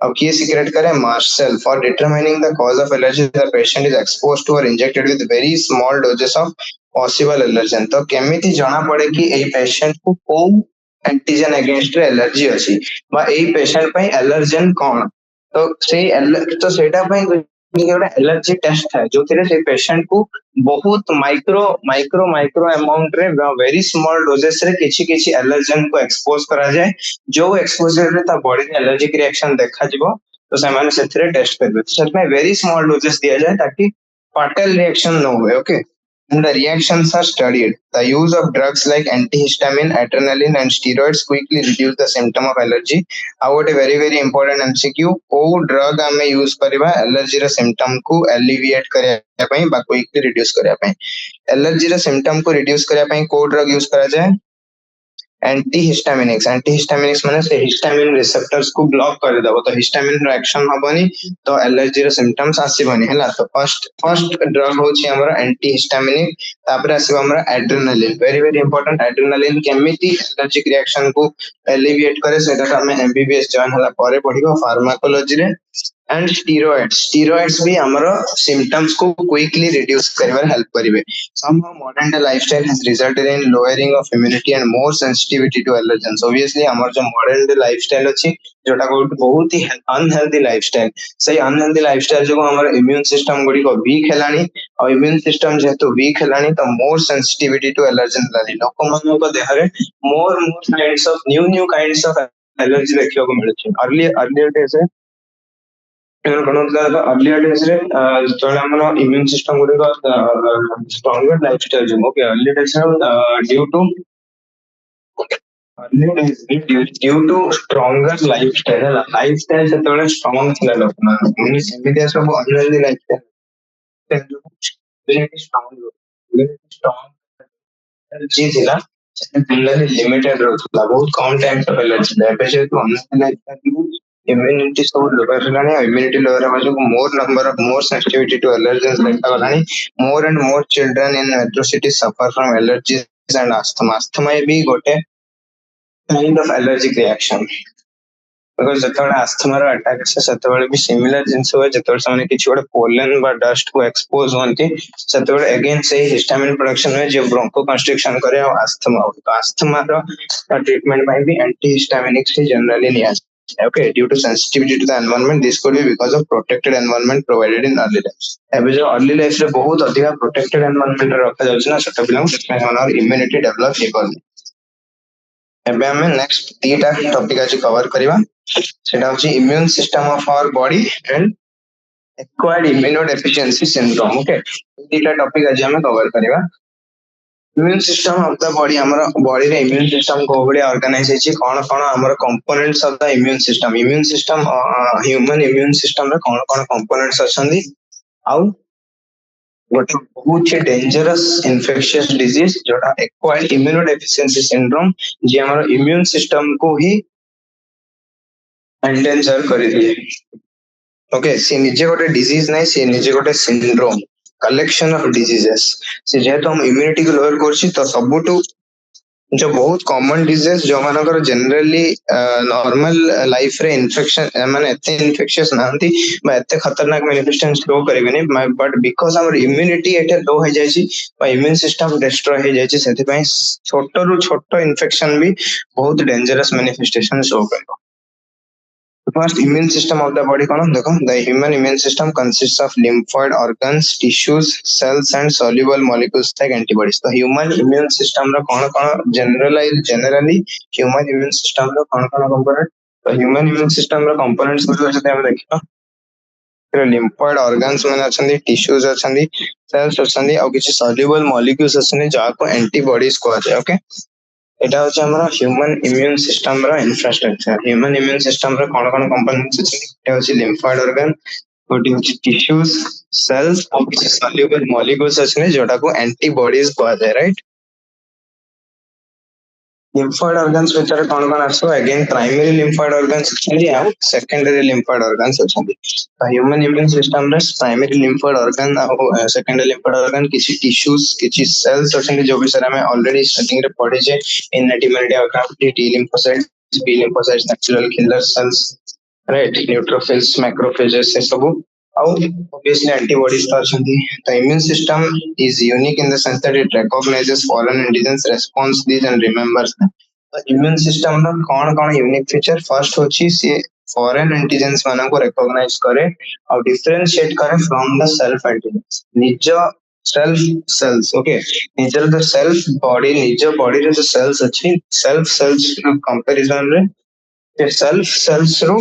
अब ये secret करें mast cell for determining the cause of allergy the patient is exposed to or injected with very small doses of possible allergen तो केमिति जଣା पड़े कि एई patient को कोन antigen against रे allergy अछि बा एई पेशेंट पई एलर्जन कोन तो से तो सेटा पई गोटे एलर्जी टेस्ट है जो से पेशेंट को बहुत माइक्रो माइक्रो माइक्रो अमाउंट रे वेरी स्मॉल डोजेस रे किछि किछि एलर्जन को एक्सपोज करा जाए जो एक्सपोजर रे ता बॉडी रे एलर्जिक रिएक्शन देखा जिवो तो से माने सेथरे टेस्ट करबे तो सेमे वेरी स्मॉल डोजेस दिया जाए ताकि फाटल रिएक्शन न होए okay and the reactions are studied. The use of drugs like antihistamine, adrenaline, and steroids quickly reduce the symptom of allergy. Now, what a very very important MCQ. कोई drug हमें use करिवा allergy रे symptom को alleviate करिया ପାଇଁ बा quickly reduce करिया ପାଇଁ. Allergy रे symptom को reduce करिया ପାଇଁ कोई drug use करा जाए एंटीहिस्टामिनिक्स माने से हिस्टामिन रिसेप्टर्स को ब्लॉक कर देबो तो हिस्टामिन रो एक्शन हबनी तो एलर्जी रो सिम्पटम्स आसीबनी हला तो फर्स्ट ड्रग होची हमर एंटीहिस्टामिनिक तापर आसीबो हमर adrenaline very very important adrenaline केमिति एलर्जिक रिएक्शन को एलिविएट करे सेटा हमें एमबीबीएस जॉइन हला परे पढिबो फार्माकोलॉजी रे एंड स्टीरॉइड्स भी हमारा सिम्पटम्स को क्विकली रिड्यूस करने हेल्प करेंगे somehow modern day lifestyle has resulted in lowering of immunity and more sensitivity to allergens obviously हमारा जो modern day lifestyle अछि जोटा बहुत ही अनहेल्दी लाइफस्टाइल सही अनहेल्दी लाइफस्टाइल जो हमारा इम्यून सिस्टम गुडी को वीक हेलानी और इम्यून सिस्टम जेहेतु वीक हेलानी तो मोर सेंसिटिविटी टू एलर्जन लानी लोक मान को देह रे more kinds of new kinds of allergy देखियो को मिलछि अर्लियर डेज रे अर्लियर डेज रे जो हमर इम्यून सिस्टम गुडी को स्ट्रांगर लाइफस्टाइल जो okay earlier days due to due to stronger lifestyle से स्ट्रांग थिला लोक माने सेमिदिया सब अनहेल्दी लाइफस्टाइल स्ट्रांग एलर्जी थिला जनरली लिमिटेड रहला बहुत कम टाइम तक एलर्जी था एबे जे तो अनहेल्दी लाइफस्टाइल इम्यूनिटी सब लोअर हेलानी इम्यूनिटी लोअर हेबा जो more number of more sensitivity to allergens देखा गलानी more and more children in metro cities suffer from allergies and asthma भी गोटे kind of allergic reaction because जतबे अस्थमा रो अटैक से सेतबे भी सिमिलर जिंस होय जतबे सामने किछ गोटे पोलन बा डस्ट को एक्सपोज होंती सेतबे अगेन से हिस्टामिन प्रोडक्शन में जो ब्रोंको कंस्ट्रिक्शन करे और अस्थमा हो तो अस्थमा रो ट्रीटमेंट में भी एंटीहिस्टामिनिक्स ही जनरली लिया okay due to sensitivity to the environment this could be because of protected environment provided in early life एबे जो early life रे बहुत अधिक protected environment रे रखा जाउछ ना छोटा पिला को हमर इम्यूनिटी डेवलप हे करनी एबे हमें नेक्स्ट तीटा टॉपिक आज कवर करिवा सेटा होची immune system of our body and acquired immunodeficiency syndrome okay तीटा टॉपिक आज हमें कवर करिवा immune system of the body हमर बॉडी रे इम्यून सिस्टम को बडे ऑर्गेनाइज है छी कोन कोन हमर components of the immune system human immune system रे कोन कोन कंपोनेंट्स अछंदी आउ what बहुत ही डेंजरस इन्फेक्शियस डिजीज जोटा एक्वायर्ड इम्यूनोडेफिशिएंसी सिंड्रोम जे हमर इम्यून सिस्टम को ही एंडेंजर कर दिए ओके से निजे गोटे डिजीज नहीं से निजे गोटे सिंड्रोम कलेक्शन ऑफ डिजीजेस से जेहेतु हम इम्यूनिटी को लोअर करछि तो सबुटू जो बहुत कॉमन डिजीज जो मानकर जनरली नॉर्मल लाइफ रे इन्फेक्शन माने एते इन्फेक्शियस नांती बा एते खतरनाक मैनिफेस्टेशन शो करिवेनी बट बिकॉज़ हमर इम्यूनिटी एटे लो हो जाय छी बा इम्यून सिस्टम डिस्ट्रॉय हो जाय छी सेति पई छोटो रु छोटो इन्फेक्शन भी बहुत डेंजरस मैनिफेस्टेशन शो करबो The first immune system of the body कौन देखो the human immune system consists of lymphoid organs, tissues, cells and soluble molecules like antibodies. तो human immune system रा कौन generally human immune system रा कौन component तो human immune system रा components को जो हम देखिए lymphoid organs माने अछंदी tissues अछंदी cells अछंदी और किसी soluble molecules अछंदी जाको antibodies को आते ओके এটা হচ্ছে আমরা হিউম্যান ইমিউন সিস্টেমর ইনফ্রাস্ট্রাকচার হিউম্যান ইমিউন সিস্টেমর কোন কোন কম্পোনেন্টস আছে এটা হচ্ছে লিম্ফয়েড অর্গান গোটি হচ্ছে টিস্যুজ সেলস আর কিছু সলিউবল মলিকুলস আছে যেটাকে অ্যান্টিবডিজ কোয়া যায় রাইট lymphoid organs ଭିତରେ କଣ କଣ ଆସିବ again primary lymphoid organs ଅଛନ୍ତି ଆଉ secondary lymphoid organs ଅଛନ୍ତି ତ human immune system ରେ primary lymphoid organ ଆଉ secondary lymphoid organ କିଛି tissues କିଛି cells ଅଛନ୍ତି ଯୋଉ ବିଷୟରେ ଆମେ already starting ରେ ପଢିଛେ innate immunity autoimmunity T lymphocytes B lymphocytes natural killer cells right neutrophils macrophages ସେ ସବୁ ଆଉ obviously antibodies ତ ଅଛନ୍ତି the immune system is unique in the sense that it recognizes foreign antigens responds these and remembers them तो immune system ର कौन unique feature first होची से foreign antigens माना को recognize करे और differentiate करे from the self antigens निज self cells okay निजर the self body निज body रे जो cells अछि self cells comparison रे से self cells row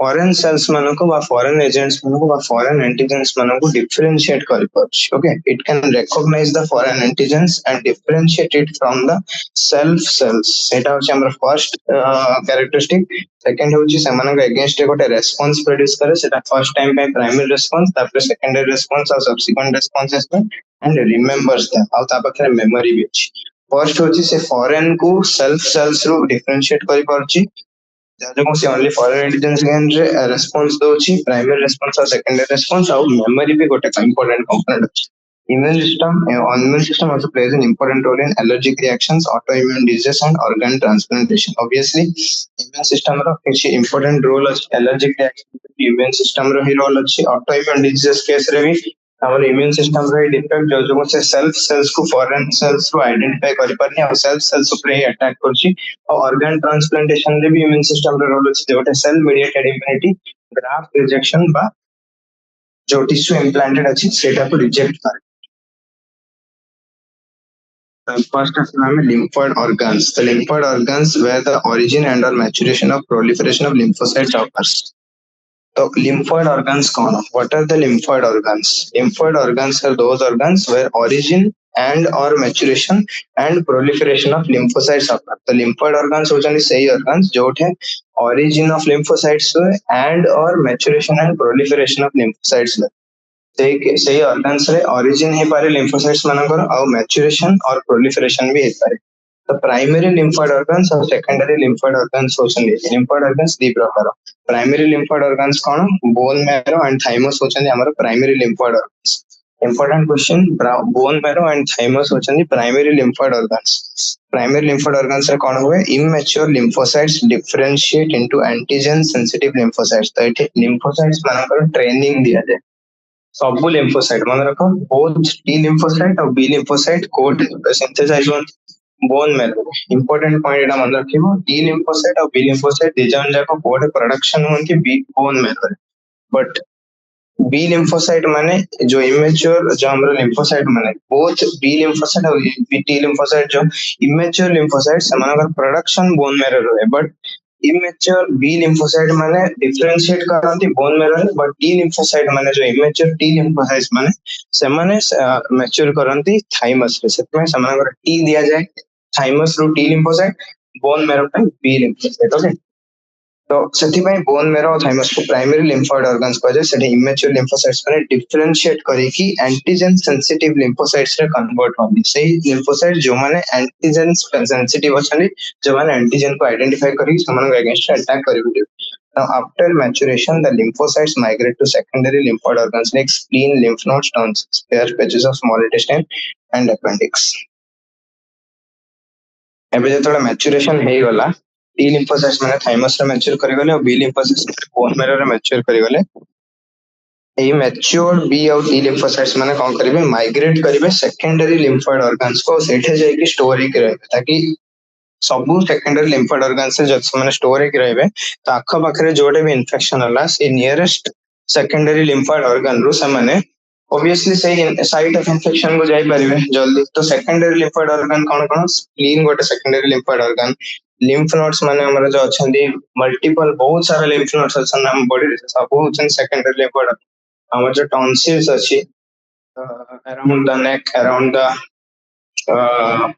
foreign cells manako ba foreign agents manako ba foreign antigens manako differentiate kari paruchi okay it can recognize the foreign antigens and differentiate it from the self cells eta hochi amar first characteristic second hochi semanaka against gote response produce kare seta first time by primary response tapre secondary response or subsequent responses and remembers them aw ta pakhre memory bi achi first hochi se foreign ku self cells ru differentiate kari paruchi जहाँ से only foreign intelligence again response दोची primary response और secondary response और memory भी गोटे important component अछि immune system also plays an important role in allergic reactions autoimmune diseases and organ transplantation obviously immune system रो किछि important role अछि allergic reaction immune system रो ही role अछि autoimmune diseases case रे भी our immune system रो defect जो से self cells को foreign cells को आइडेंटिफाई करि परनी और सेल्फ सेल्स ऊपर ही अटैक करछि और ऑर्गन ट्रांसप्लांटेशन रे भी इम्यून सिस्टम रे रोल अछि जोटे cell mediated immunity graft rejection बा जो टिश्यू इम्प्लांटेड अछि सेटा को रिजेक्ट करे first of all lymphoid organs the lymphoid organs where the origin and or maturation of proliferation of lymphocytes occurs so lymphoid organs कौन what are the lymphoid organs lymphoid organs are those organs where origin and or maturation and proliferation of lymphocytes occur the lymphoid organs होचनी सही organs जोठे origin of lymphocytes and or maturation and proliferation of lymphocytes सही organs रे origin हे पारे lymphocytes मानकर और maturation और proliferation भी हे पारे तो प्राइमरी lymphoid organs और सेकेंडरी lymphoid organs होचनी lymphoid organs दी प्रकार प्राइमरी lymphoid organs कौन bone marrow and thymus होचनी हमर primary lymphoid organs important question bone marrow and thymus होचनी primary lymphoid organs primary lymphoid organs रे कौन हुए immature lymphocytes differentiate into antigen sensitive lymphocytes तो एठी lymphocytes मानकर ट्रेनिंग दिया जाए सब lymphocyte मन रखो both T lymphocyte और B lymphocyte कोट synthesize on bone marrow important point एटा मन रखिबो T lymphocyte और B lymphocyte दे जन जाको कोट प्रोडक्शन होन के B bone marrow but B lymphocyte माने जो immature जो हमरो lymphocyte माने both B lymphocyte और T lymphocyte जो immature lymphocyte समानकर प्रोडक्शन bone marrow रहे but immature B lymphocyte माने differentiate करंती bone marrow but T lymphocyte माने जो immature T lymphocytes माने से माने mature करंती thymus रे सेतमे समानकर T दिया जाए thymus रो T lymphocyte bone marrow पे B lymphocyte ओके तो सेति भाई बोन मेरो थाइमस को प्राइमरी लिम्फोइड ऑर्गन्स को जे सेठी इमेच्योर लिम्फोसाइट्स माने डिफरेंशिएट करी कि एंटीजन सेंसिटिव लिम्फोसाइट्स रे कन्वर्ट होंदी सेही लिम्फोसाइट जो माने एंटीजन सेंसिटिव अछनी जो माने एंटीजन को आइडेंटिफाई करी समान अगेंस्ट अटैक करिबि now after maturation the lymphocytes migrate to secondary lymphoid organs like spleen lymph nodes tonsils spare patches of small intestine and appendix एबे जेतोले मैच्योरेशन हे गला T lymphocytes माने thymus रे मैच्योर करि गले और B lymphocytes बोन मैरो रे mature करि गले एई मैच्योर्ड B और T lymphocytes माने कोन करिवे माइग्रेट करिवे सेकेंडरी lymphoid organs को सेठे जाय कि स्टोरी करे ताकि ସବୁ सेकेंडरी लिम्फोइड ऑर्गन्स जब से स्टोर होकर रहे तो आख पाखे जोटे भी इन्फेक्शन है से नियरेस्ट सेकेंडरी लिम्फोइड ऑर्गन रु से obviously से साइट ऑफ इन्फेक्शन को जाई परिबे जल्दी तो सेकेंडरी लिम्फोइड ऑर्गन कौन कौन स्प्लीन गोटे secondary lymphoid organ lymph nodes माने हमर जो अछंदी मल्टीपल बहुत सारा लिम्फ नोड्स अछन हम बॉडी रे सब होचन सेकेंडरी लिम्फोइड हमर जो टॉन्सिल्स अछि around the neck around the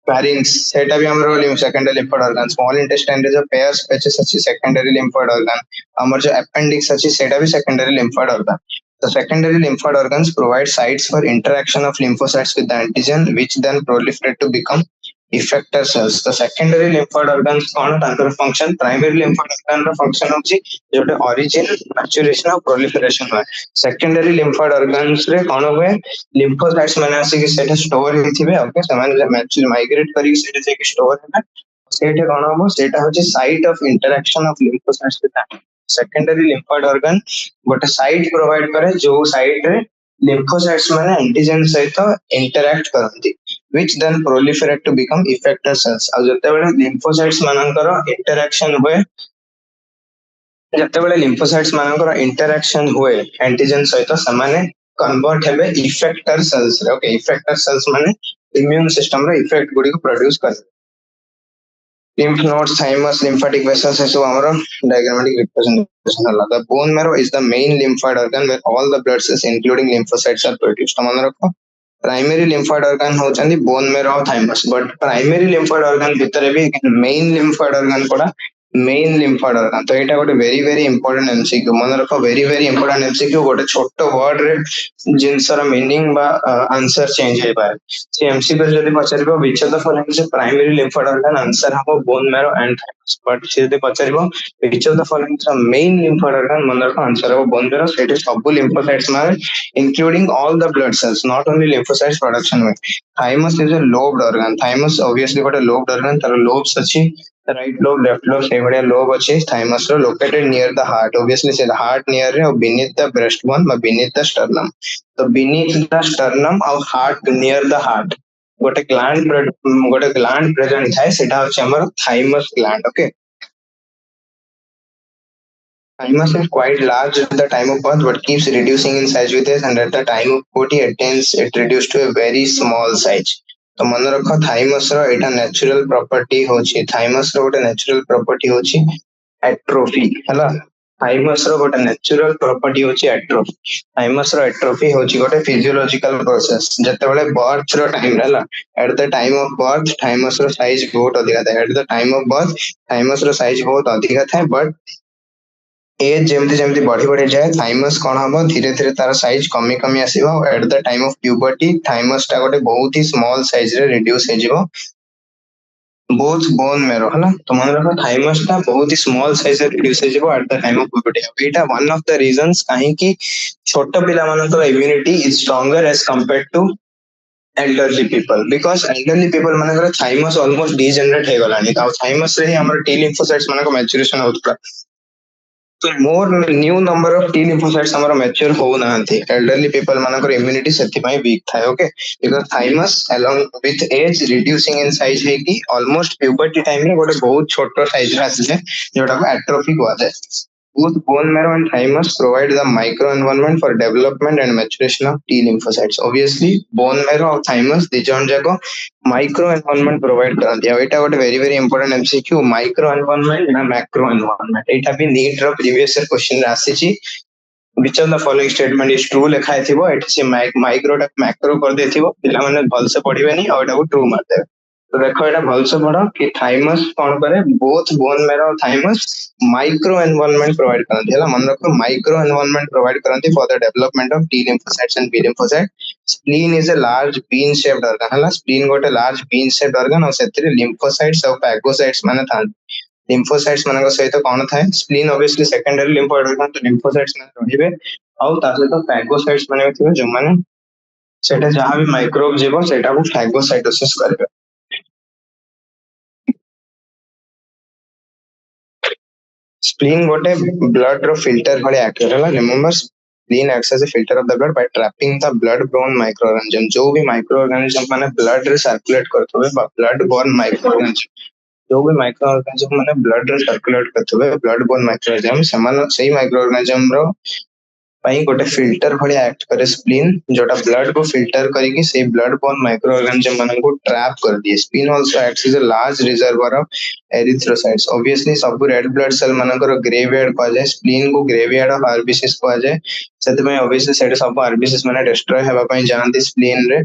pharynx सेटा भी हमरो secondary lymphoid organ small intestine रे जो पेयर्स पैचेस अछि सेकेंडरी लिम्फोइड ऑर्गन हमर जो अपेंडिक्स अछि सेटा भी secondary lymphoid organ the secondary lymphoid organs provide sites for interaction of lymphocytes with the antigen which then proliferate to become effector cells the secondary lymphoid organs कौन तांकर function primary lymphoid organ रो function होची Jote origin maturation और proliferation है secondary lymphoid organs रे कौन हुए lymphocytes माने आसी कि सेटा स्टोर हिथिबे ओके समान मैच्योर माइग्रेट करी सेटा जे स्टोर है सेटा कौन हो सेटा होची site of interaction of lymphocytes with the secondary lymphoid organ गोटे साइट प्रोवाइड करे जो साइट रे लिम्फोसाइट्स माने एंटीजन सहित इंटरैक्ट करंती which then proliferate to become effector cells आ जते बेले लिम्फोसाइट्स मानकर इंटरैक्शन हुए जते बेले लिम्फोसाइट्स मानकर इंटरैक्शन हुए एंटीजन सहित समाने कन्वर्ट हेबे इफेक्टर सेल्स रे ओके इफेक्टर सेल्स माने इम्यून सिस्टम रे इफेक्ट गुडी को प्रोड्यूस कर lymph nodes, thymus, lymphatic vessels is our diagrammatic representation. The bone marrow is the main lymphoid organ where all the blood cells, including lymphocytes, are produced. Primary lymphoid organ होचंदी bone marrow और thymus, but primary lymphoid organ भितरे भी main lymphoid organ कोड़ा main lymphoid organ. तो एटा गोटे very important MCQ. मन रखो very important MCQ गोटे छोटो word रे जिनसर मीनिंग बा आंसर चेंज हे पाए. से MCQ जदि पचारिबो which of the following is a primary lymphoid organ answer हमो bone marrow and thymus. But से जदि पचारिबो which of the following is a main lymphoid organ मन रखो आंसर हमो bone marrow. So it is सब lymphocytes मारे including all the blood cells, not only lymphocytes production में. Thymus is a lobed organ. Thymus obviously got a lobed organ. तार lobes अच्छी right lobe, left lobe, से बढ़िया lobe अच्छी. Thymus row located near the heart. Obviously से the heart near रे और beneath the breastbone और beneath the sternum. तो beneath the sternum और heart near the heart. गोटे gland present है सेटा होचे हमर thymus gland. Okay. Thymus is quite large at the time of birth but keeps reducing in size with age and at the time of puberty it reduced to a very small size. तो मन रखो thymus रो एटा natural property होची thymus रो गोटे natural property होची atrophy हला thymus रो गोटे natural property होची atrophy thymus रो atrophy होची गोटे physiological process जते बेले birth रो time हला at the time of birth thymus row size बहुत अधिक था at the time of birth thymus row size बहुत अधिक था but एज जेमती जेमती बढ़ी बढ़ी जाए थाइमस कौन हम धीरे धीरे तार साइज कमी कमी आसीबो at the time of puberty thymus टा गोटे बहुत ही स्मॉल साइज रे रिड्यूस हे जिवो बोथ बोन मेरो हला तो मन रखो थाइमस टा बहुत ही स्मॉल साइज रे रिड्यूस हे जिवो at the time of puberty एटा वन ऑफ द रीजंस काहे कि छोट पिला मानकर immunity is stronger as compared to elderly people because elderly people मानकर थाइमस ऑलमोस्ट डीजेनरेट हे गलानी आ थाइमस रे ही हमर टी लिम्फोसाइट्स मानकर मैच्योरेशन होतला तो more new number of T lymphocytes हमर मैच्योर हो नांती एल्डरली पीपल मानकर इम्यूनिटी सेति पई वीक थाए okay because thymus along with age reducing in size है कि ऑलमोस्ट प्यूबर्टी टाइम में गोटे बहुत छोटो साइज रे आसे जोटा को एट्रोफी को जाए both bone marrow and thymus provide the microenvironment for development and maturation of T lymphocytes. Obviously, bone marrow और thymus दी जन जाको microenvironment provide करती है. एटा गोटे very important MCQ microenvironment ना macroenvironment. एटा भी NEET रो previous year question रे आसीची. Which of the following statement is true लिखा थिबो एटा से माइक्रो टा मैक्रो कर देथिबो पिला माने भल से पढिबेनी और एटा को ट्रू मार देबे. तो देखो एटा भल से पढ़ो कि थाइमस कौन करे बोथ बोन मैरो और थाइमस माइक्रो एनवायरनमेंट प्रोवाइड करती है मन रखो माइक्रो एनवायरनमेंट प्रोवाइड करती for the development of T lymphocytes and B lymphocyte spleen is a large bean shaped organ हला स्प्लीन गोटे लार्ज बीन शेप्ड ऑर्गन और सेतरे लिम्फोसाइट्स और फैगोसाइट्स माने था लिम्फोसाइट्स मानक सहित कौन थाए spleen obviously secondary lymphoid organ तो लिम्फोसाइट्स माने रहिबे और ता सहित फैगोसाइट्स माने थिबे जो माने सेटा जहां भी माइक्रोब जेबो सेटा को फैगोसाइटोसिस करबे स्प्लीन गोटे ब्लड रो फिल्टर भले एक्ट होला remember spleen acts as a filter of the blood by trapping the blood borne microorganism जो भी माइक्रो ऑर्गेनिज्म माने ब्लड रे सर्कुलेट करथबे बा ब्लड बोर्न माइक्रो ऑर्गेनिज्म जो भी माइक्रो ऑर्गेनिज्म माने ब्लड रे सर्कुलेट करथबे ब्लड बोर्न माइक्रो ऑर्गेनिज्म समान सही माइक्रो ऑर्गेनिज्म रो ପାଇଁ ଗୋଟେ ଫିଲ୍ଟର ଭଳିଆ ଆକ୍ଟ କରେ ସ୍ପ୍ଲିନ୍ ଯୋଉଟା ବ୍ଲଡ କୁ ଫିଲ୍ଟର କରିକି ସେଇ ବ୍ଲଡ ବୋର୍ନ ମାଇକ୍ରୋ ଅର୍ଗାନିଜମ ମାନଙ୍କୁ ଟ୍ରାପ୍ କରିଦିଏ spleen also acts as a large reservoir of erythrocytes obviously ସବୁ ରେଡ୍ ବ୍ଲଡ ସେଲ୍ ମାନଙ୍କର ଗ୍ରେଭୟାର୍ଡ କୁହାଯାଏ ସ୍ପ୍ଲିନ୍ କୁ ଗ୍ରେଭୟାର୍ଡ ଅଫ ଆରବିସିସ୍ କୁହାଯାଏ ସେଥିପାଇଁ obviously ସେଠି ସବୁ ଆରବିସିସ୍ ମାନେ ଡେଷ୍ଟ୍ରୟ ହେବା ପାଇଁ ଯାଆନ୍ତି ସ୍ପ୍ଲିନ୍ ରେ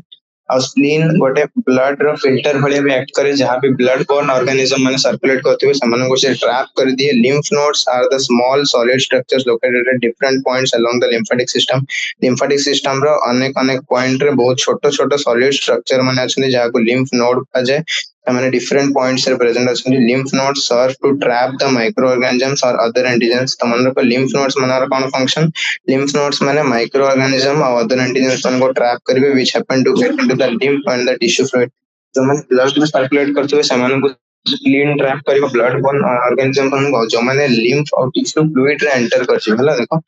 ଆଉ ସ୍ପ୍ଲିନ୍ ଗୋଟେ ବ୍ଲଡ ର ଫିଲ୍ଟର ଭଳିଆ ବି ଆକ୍ଟ କରେ ଯାହା ବି ବ୍ଲଡ ବୋର୍ନ ଅର୍ଗାନିଜମ ମାନେ सर्कुलेट करथिबे ସେମାନଙ୍କୁ ସେ ଟ୍ରାପ୍ କରିଦିଏ lymph nodes are the small solid structures located at different points along the lymphatic system ର ଅନେକ ଅନେକ ପଏଣ୍ଟ ରେ ବହୁତ ଛୋଟ ଛୋଟ solid structure ମାନେ ଅଛନ୍ତି ଯାହାକୁ lymph node କୁହାଯାଏ ସେମାନେ different points ରେ present ଅଛନ୍ତି lymph nodes serve to trap the microorganisms or other antigens ତ ମନେ ରଖ lymph nodes ମାନଙ୍କର କଣ function lymph nodes ମାନେ microorganism ଆଉ other antigens ମାନଙ୍କୁ trap କରିବେ which happen to get into the lymph and the tissue fluid ଯୋଉମାନେ blood ରେ circulate କରୁଥିବେ ସେମାନଙ୍କୁ ସ୍ପ୍ଲିନ୍ ଟ୍ରାପ୍ କରିବ ବ୍ଲଡ ବୋର୍ନ ଅର୍ଗାନିଜମ ମାନଙ୍କୁ ଯୋଉମାନେ lymph ଆଉ tissue fluid ରେ enter କରିଯିବେ ହେଲା ଦେଖ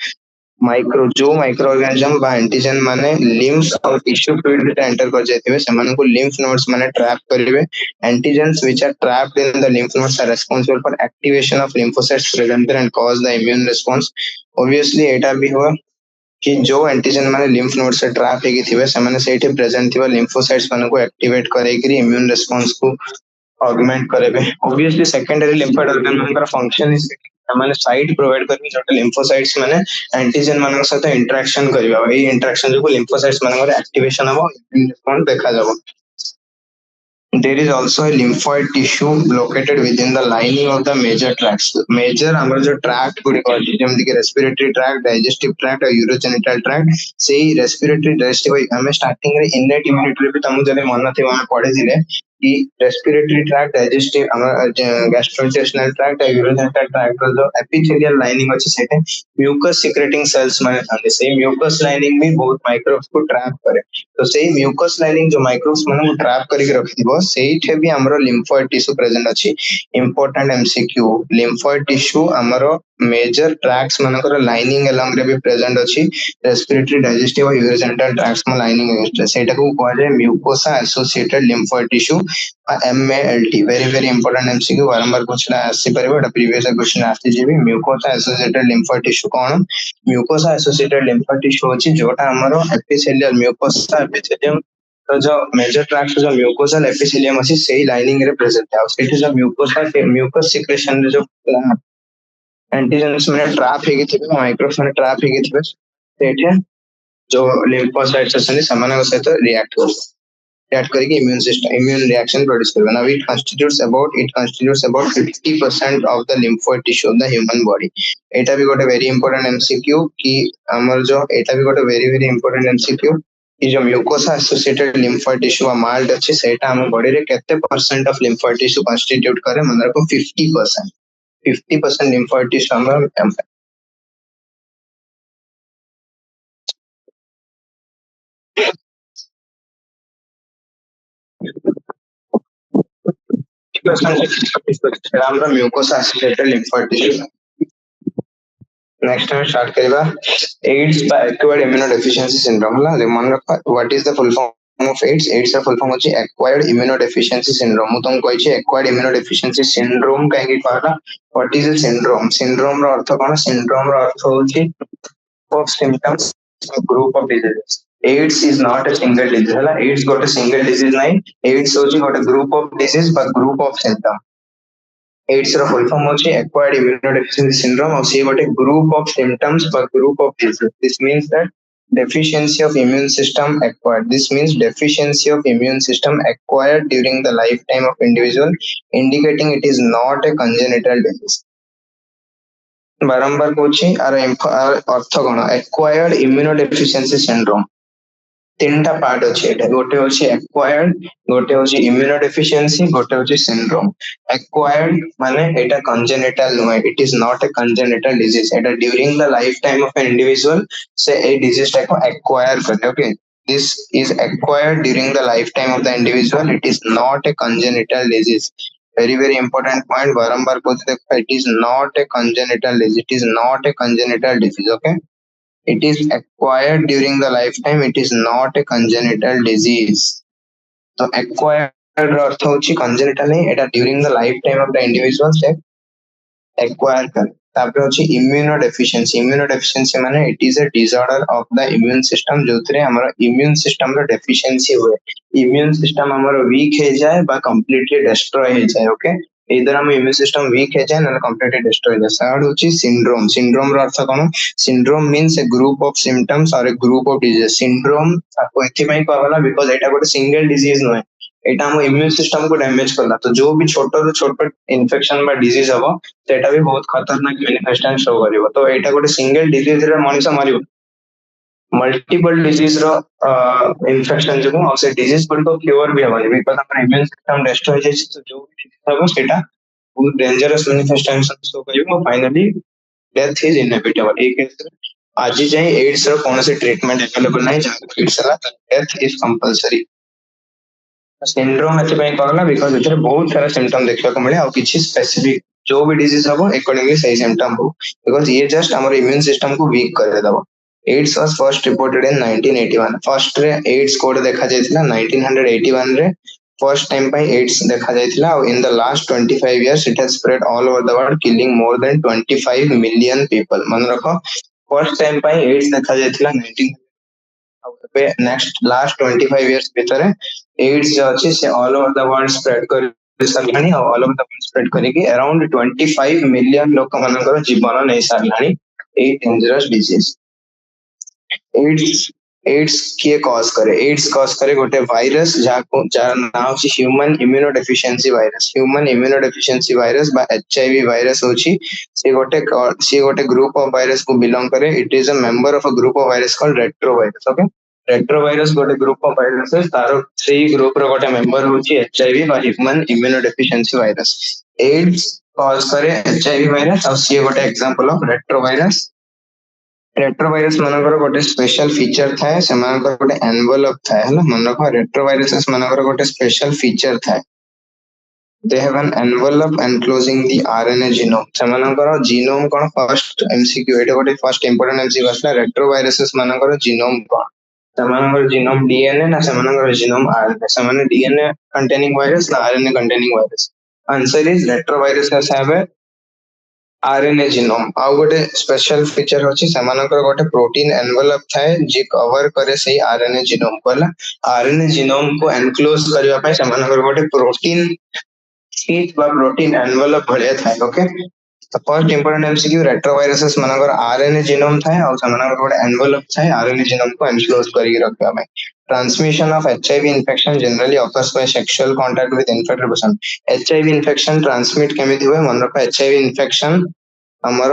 ମାଇକ୍ରୋ ଯୋଉ ମାଇକ୍ରୋ ଅର୍ଗାନିଜମ ବା ଆଣ୍ଟିଜେନ ମାନେ lymph ଆଉ tissue fluid ଭିତରେ enter କରି ଯାଇଥିବେ ସେମାନଙ୍କୁ lymph nodes ମାନେ ଟ୍ରାପ୍ କରିବେ antigens which are trapped in the lymph nodes are responsible for activation of lymphocytes present there and cause the immune response obviously एटा भी हुआ कि जो एंटीजन माने lymph nodes से ट्रैप ହେଇକି ଥିବେ ସେମାନେ ସେଇଠି ପ୍ରେଜେंट ଥିବା lymphocytes ମାନଙ୍କୁ एक्टिवेट करेकरी immune response को augment करेबे obviously secondary lymphoid organ ମାନଙ୍କର function is ସେମାନେ ସାଇଟ୍ ପ୍ରୋଭାଇଡ କରିବେ ଯୋଉଟା lymphocytes ମାନେ एंटीजन ମାନଙ୍କ ସହିତ interaction କରିବେ ଆଉ ଏଇ interaction ଯୋଗୁ lymphocytes ମାନଙ୍କର activation ହବ immune response ଦେଖାଯିବ there is also a lymphoid tissue located within the lining of the major tracts major ଆମର जो tract गुड़िक अछि जेमति कि respiratory tract digestive tract और urogenital tract सेही respiratory digestive हमें starting रे innate immunity भी तमु जने मन थिबा पढिथिले कि respiratory tract digestive gastrointestinal tract और urogenital tract रो जो epithelial lining अछि सेटे mucus secreting cells माने थाते सेही mucus lining भी बहुत microbes को trap करे तो सेही mucus lining जो microbes माने trap करके रखिबो ସେଇଠି ବି ଆମର lymphoid tissue present ଅଛି important MCQ lymphoid tissue ଆମର major tracts ମାନଙ୍କର lining along ରେ ବି present ଅଛି respiratory digestive और urogenital tracts मा lining ସେଇଟାକୁ କୁହାଯାଏ mucosa associated lymphoid tissue MALT very important MCQ ବାରମ୍ବାର क्वेश्चन ଆସିପାରିବ ଏଟା previous question ଆସିଛି ବି mucosa associated lymphoid tissue କଣ mucosa associated lymphoid tissue ଅଛି ଯୋଉଟା ଆମର epithelial mucosa epithelium तो जो मेजर ट्रैक्ट जो म्यूकोसल एपिथेलियम अछि सेही लाइनिंग रे प्रेजेंट है सेठी जो म्यूकस सिक्रेशन जो एंटीजेन्स में ट्रैप हेगी थिबे माइक्रोब्स में ट्रैप हेगी थिबे सेठी जो लिम्फोसाइट्स अछन समान सहित react करके immune reaction produce करबे now it constitutes about 50% of the lymphoid tissue of the human body एटा भी गोटे very important MCQ कि हमर जो एटा भी गोटे very important MCQ कि जो म्यूकोसा एसोसिएटेड lymphoid tissue वा माल्ट अछि सेटा हम बॉडी रे केते percent of lymphoid tissue constitute करे मतलब को 50% lymphoid tissue हम हमरा म्यूकोसा एसोसिएटेड lymphoid tissue नेक्स्ट हम स्टार्ट करिबा AIDS by acquired immunodeficiency syndrome हला मन रखा what is the full form of AIDS AIDS का फुल फॉर्म होची acquired immunodeficiency syndrome मु तुम कहै छी acquired immunodeficiency syndrome काहे कि कहला व्हाट इज अ syndrome रो अर्थ कोन syndrome रो अर्थ होची of symptoms group of diseases AIDS is not a single disease हला AIDS गोटे single disease नहीं AIDS होची गोटे group of disease but group of symptom AIDS ର full form होची acquired immunodeficiency syndrome और से गोटे group of symptoms but group of disease this means that deficiency of immune system acquired this means deficiency of immune system acquired during the lifetime of individual indicating it is not a congenital disease बारंबार कहूची अर्थ कौन acquired immunodeficiency syndrome तीन टा part अछि एटा गोटे होची acquired गोटे होची immunodeficiency गोटे होची सिंड्रोम एक्वायर्ड माने एटा कंजेनिटल नुय it is not a congenital disease एटा during the life time of an individual से ए डिजीज टाइप को एक्वायर करते okay this is acquired during the lifetime of the individual it is not a congenital disease very important point barambar बोलते it is not a congenital disease it is not a congenital disease okay it is acquired during the lifetime it is not a congenital disease so acquired अर्थ होची congenital नहीं, एटा during the life time of the individual से acquire करे। तापर होची immunodeficiency माने it is a disorder of the immune system जोथरे हमर इम्यून सिस्टम रो डेफिशिएंसी हुए, इम्यून सिस्टम हमर वीक हे जाए बा कंप्लीटली डिस्ट्रॉय हे जाए। ओके, इधर हम इम्यून सिस्टम वीक है जाए ना कंप्लीटली डिस्ट्रॉय हो जाए। थर्ड होची सिंड्रोम। सिंड्रोम रो अर्थ कोन? Syndrome means a group of symptoms और a group of disease. Syndrome आपको एथि में कहला बिकॉज़ एटा गोटे सिंगल डिजीज नय, एटा हम इम्यून सिस्टम को डैमेज करला। तो जो भी छोटो रो छोटो इन्फेक्शन बा डिजीज हबो सेटा भी बहुत खतरनाक मैनिफेस्टेशन शो करिवो। तो एटा गोटे सिंगल डिजीज रे मनुष्य मरिवो, मल्टीपल डिजीज रो इन्फेक्शन जो और से डिजीज पर तो क्योर भी हमारे बिकॉज़ हमारा इम्यून सिस्टम डिस्ट्रॉय हो जाए। तो जो भी डिजीज हबो सेटा बहुत डेंजरस मैनिफेस्टेशन शो करिवो। Finally death is inevitable. एक केस आज जाए एड्स रो कौन से ट्रीटमेंट अवेलेबल नहीं, जहां एड्स हला डेथ इज कंपलसरी। सिंड्रोम एथि पई कहला बिकॉज़ एथरे बहुत सारा सिम्पटम देखिबा को मिले और किछि स्पेसिफिक जो भी डिजीज हबो अकॉर्डिंगली सही सिम्पटम हो, बिकॉज़ ये जस्ट हमर इम्यून सिस्टम को वीक कर देबो। AIDS was first reported in 1981। First रे एड्स कोड देखा जायतिला 1981 रे फर्स्ट टाइम पे एड्स देखा जायतिला और in the last 25 years it has spread all over the world killing more than 25 million people. मन रखो फर्स्ट टाइम पे एड्स देखा जायतिला 19 पे नेक्स्ट लास्ट 25 इयर्स भीतर एड्स जो अछि से all over the world spread कर सरलानी और all over the world spread करिके अराउंड 25 मिलियन लोक मानकर जीवन नै सरलानी ए डेंजरस डिजीज। एड्स एड्स किए कॉज करे? एड्स कॉज करे गोटे वायरस जाको जार नाम अछि human immunodeficiency virus. Human immunodeficiency virus बा एचआईवी वायरस होची से गोटे ग्रुप ऑफ वायरस को बिलोंग करे। It is a member of a group of virus called retro virus. Okay, retro virus गोटे ग्रुप ऑफ वायरस है, तारो सेही group रो गोटे मेंबर होची एचआईवी बा human immunodeficiency virus. AIDS cause करे HIV virus और सी गोटे example of retrovirus. Retrovirus मानकर गोटे स्पेशल फीचर थाए, सेमानकर गोटे एनवेलप थाए हला। मन रखो रेट्रोवायरसेस मानकर गोटे स्पेशल फीचर थाए, they have an envelope enclosing the RNA genome. सेमानकर जीनोम कोन? फर्स्ट एमसीक्यू एटा गोटे फर्स्ट इंपोर्टेंट एमसीक्यू असला रेट्रोवायरसेस मानकर जीनोम कोन? सेमानकर जीनोम डीएनए ना सेमानकर जीनोम आरएनए? सेमाने डीएनए कंटेनिंग वायरस ना RNA containing virus? Answer is retroviruses have a RNA genome. आउ गोटे स्पेशल फीचर होची सेमानकर गोटे प्रोटीन एनवेलप थाए जे कवर करे सही आरएनए जीनोम को। आरएनए जीनोम को एनक्लोज करबा पय सेमानकर गोटे प्रोटीन शीट बा प्रोटीन एनवेलप भलिया थाए। ओके, तो फर्स्ट इंपोर्टेंट एमसीक्यू रेट्रोवायरसेस मानकर आरएनए जीनोम थाए और सेमानकर गोटे एनवेलप थाए आरएनए जीनोम को एनक्लोज करी रखबा पय। Transmission of HIV infection generally occurs by sexual contact with infected person. HIV infection transmit केमिति हुए? मन रखो एचआईवी इन्फेक्शन हमर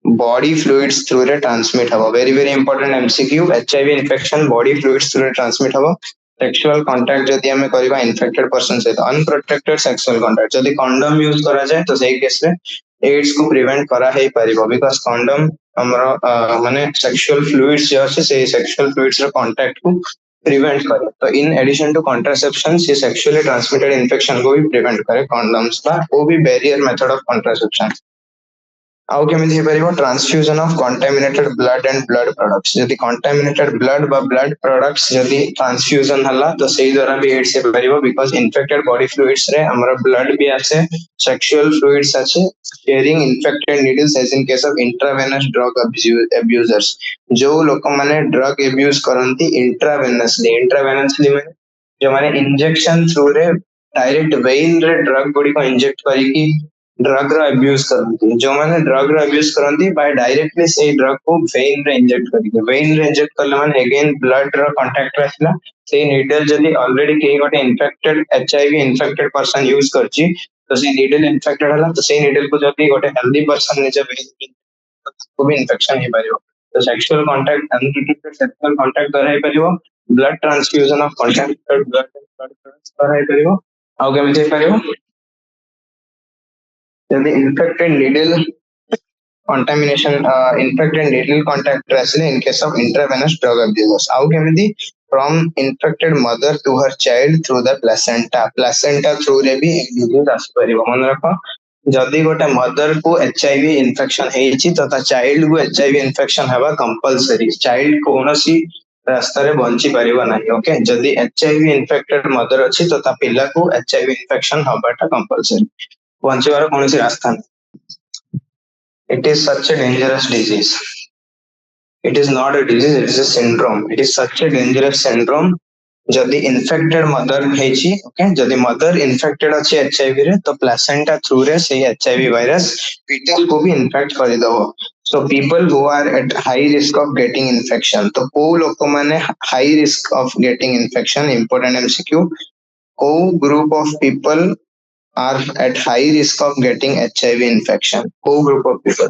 बॉडी फ्लूइड्स थ्रू रे ट्रांसमिट हबो। Very very important MCQ, HIV infection body fluids through रे ट्रांसमिट हबो। Sexual contact जदि हमें करबा इन्फेक्टेड पर्सन से, अनप्रोटेक्टेड सेक्सुअल कांटेक्ट जदि कंडोम यूज करा जाए तो सही केस रे एड्स को प्रिवेंट करा हे परिबो, बिकॉज़ कंडोम हमरो माने सेक्सुअल फ्लूइड्स जो আছে से सेक्सुअल फ्लूइड्स रो कांटेक्ट को प्रिवेंट करे। तो इन एडिशन टू कॉन्ट्रासेप्शन से सेक्सुअली ट्रांसमिटेड इन्फेक्शन को भी प्रिवेंट करे कंडोम्स बा, वो भी बैरियर मेथड ऑफ कॉन्ट्रासेप्शन। आउ केमिति परिबो? Transfusion of contaminated blood and blood products. जदि कंटामिनेटेड ब्लड बा ब्लड प्रोडक्ट्स जदि ट्रांसफ्यूजन हला तो सही द्वारा भी एड्स से परिबो, बिकॉज़ इन्फेक्टेड बॉडी फ्लूइड्स रे हमरा ब्लड भी आसे, सेक्सुअल फ्लूइड्स आसे, sharing infected needles as in case of intravenous drug abusers. जो लोक माने ड्रग अब्यूज करंती इंट्रावेनसली माने जो माने इंजेक्शन थ्रू रे डायरेक्ट वेन रे ड्रग गुडी को इंजेक्ट करिकी ड्रग रो अब्यूज करती। जो माने ड्रग रो अब्यूज करती बाय डायरेक्टली से ड्रग को वेन रे इंजेक्ट करिके, वेन रे इंजेक्ट करले माने अगेन ब्लड रो कांटेक्ट रखला से नीडल जदी ऑलरेडी के गोटे infected HIV infected person use करची तो से नीडल इन्फेक्टेड हला तो से नीडल को जदी गोटे हेल्दी पर्सन ने जब को भी इन्फेक्शन हे परियो। तो sexual contact unprotected sexual contact द्वारा हे परियो, blood transfusion of contacted blood द्वारा हे परियो। आउ केमिति हे परियो? the infected needle contamination, infected needle contact trace in case of intravenous drug abuse. How can be from infected mother to her child through the placenta through रे भी disease आसी परिबो। मन रखो जदि गोटे मदर को एचआईवी इन्फेक्शन हेछि तो ता चाइल्ड को एचआईवी इन्फेक्शन हेबा कंपलसरी। चाइल्ड कोनोसी रास्ता रे बंची परिबो नाही ओके जदी एचआईवी इन्फेक्टेड मदर अछि तो ता पिला को एचआईवी इन्फेक्शन हबाटा कंपलसरी बंचीबार कोनोसी रास्ता नहीं it is such A dangerous disease it is not a disease it is a syndrome it is such a dangerous syndrome जदि इन्फेक्टेड मदर हेची ओके जदि मदर इन्फेक्टेड अछि एचआईवी रे तो प्लेसेंटा थ्रू रे से एचआईवी वायरस फीटल को भी इन्फेक्ट कर दबो so people who are at high risk of getting infection तो को लोक माने high risk of getting infection important MCQ को group of people are at high risk of getting HIV infection को ग्रुप ऑफ पीपल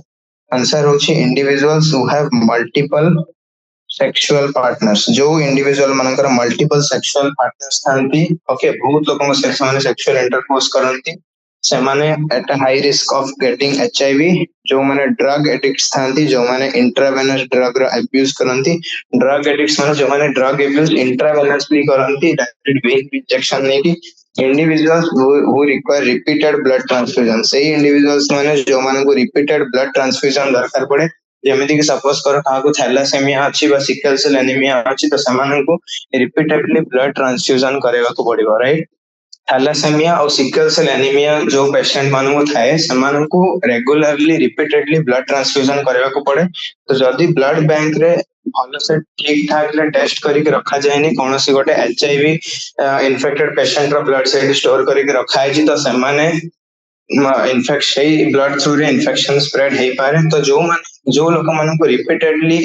आंसर होची individuals who have multiple sexual partners जो individual मानकर multiple sexual partners थांती okay बहुत लोगों sex माने sexual intercourse करंती से माने at high risk of getting HIV जो माने ड्रग एडिक्ट्स थांती जो माने इंट्रावेनस ड्रग रो अब्यूज करंती ड्रग एडिक्ट्स माने जो माने ड्रग अब्यूज इंट्रावेनसली करंती डायरेक्ट वेन इंजेक्शन नहीं की individuals who require repeated blood transfusion से इंडिविजुअल्स माने जो माने को रिपीटेड ब्लड ट्रांसफ्यूजन दरकार पड़े जेमिति कि सपोज कर काको थैलासेमिया अछि बा सिकल सेल एनीमिया अछि तो समान को रिपीटेडली ब्लड ट्रांसफ्यूजन करेगा को पड़िबो राइट थैलासेमिया और सिकल सेल एनीमिया जो पेशेंट मान को थाए समान को रेगुलरली रिपीटेडली ब्लड ट्रांसफ्यूजन करेगा को पड़े तो जदी ब्लड बैंक रे भलो से ठीक ठाक ले टेस्ट करी के रखा जायनी कोनोसी गोटे एचआईवी इन्फेक्टेड पेशेंट रो ब्लड सेल स्टोर करी के रखा है तो समाने इन्फेक्शन ब्लड थ्रू रे इन्फेक्शन स्प्रेड हे पारे तो जो लोक मान को रिपीटेडली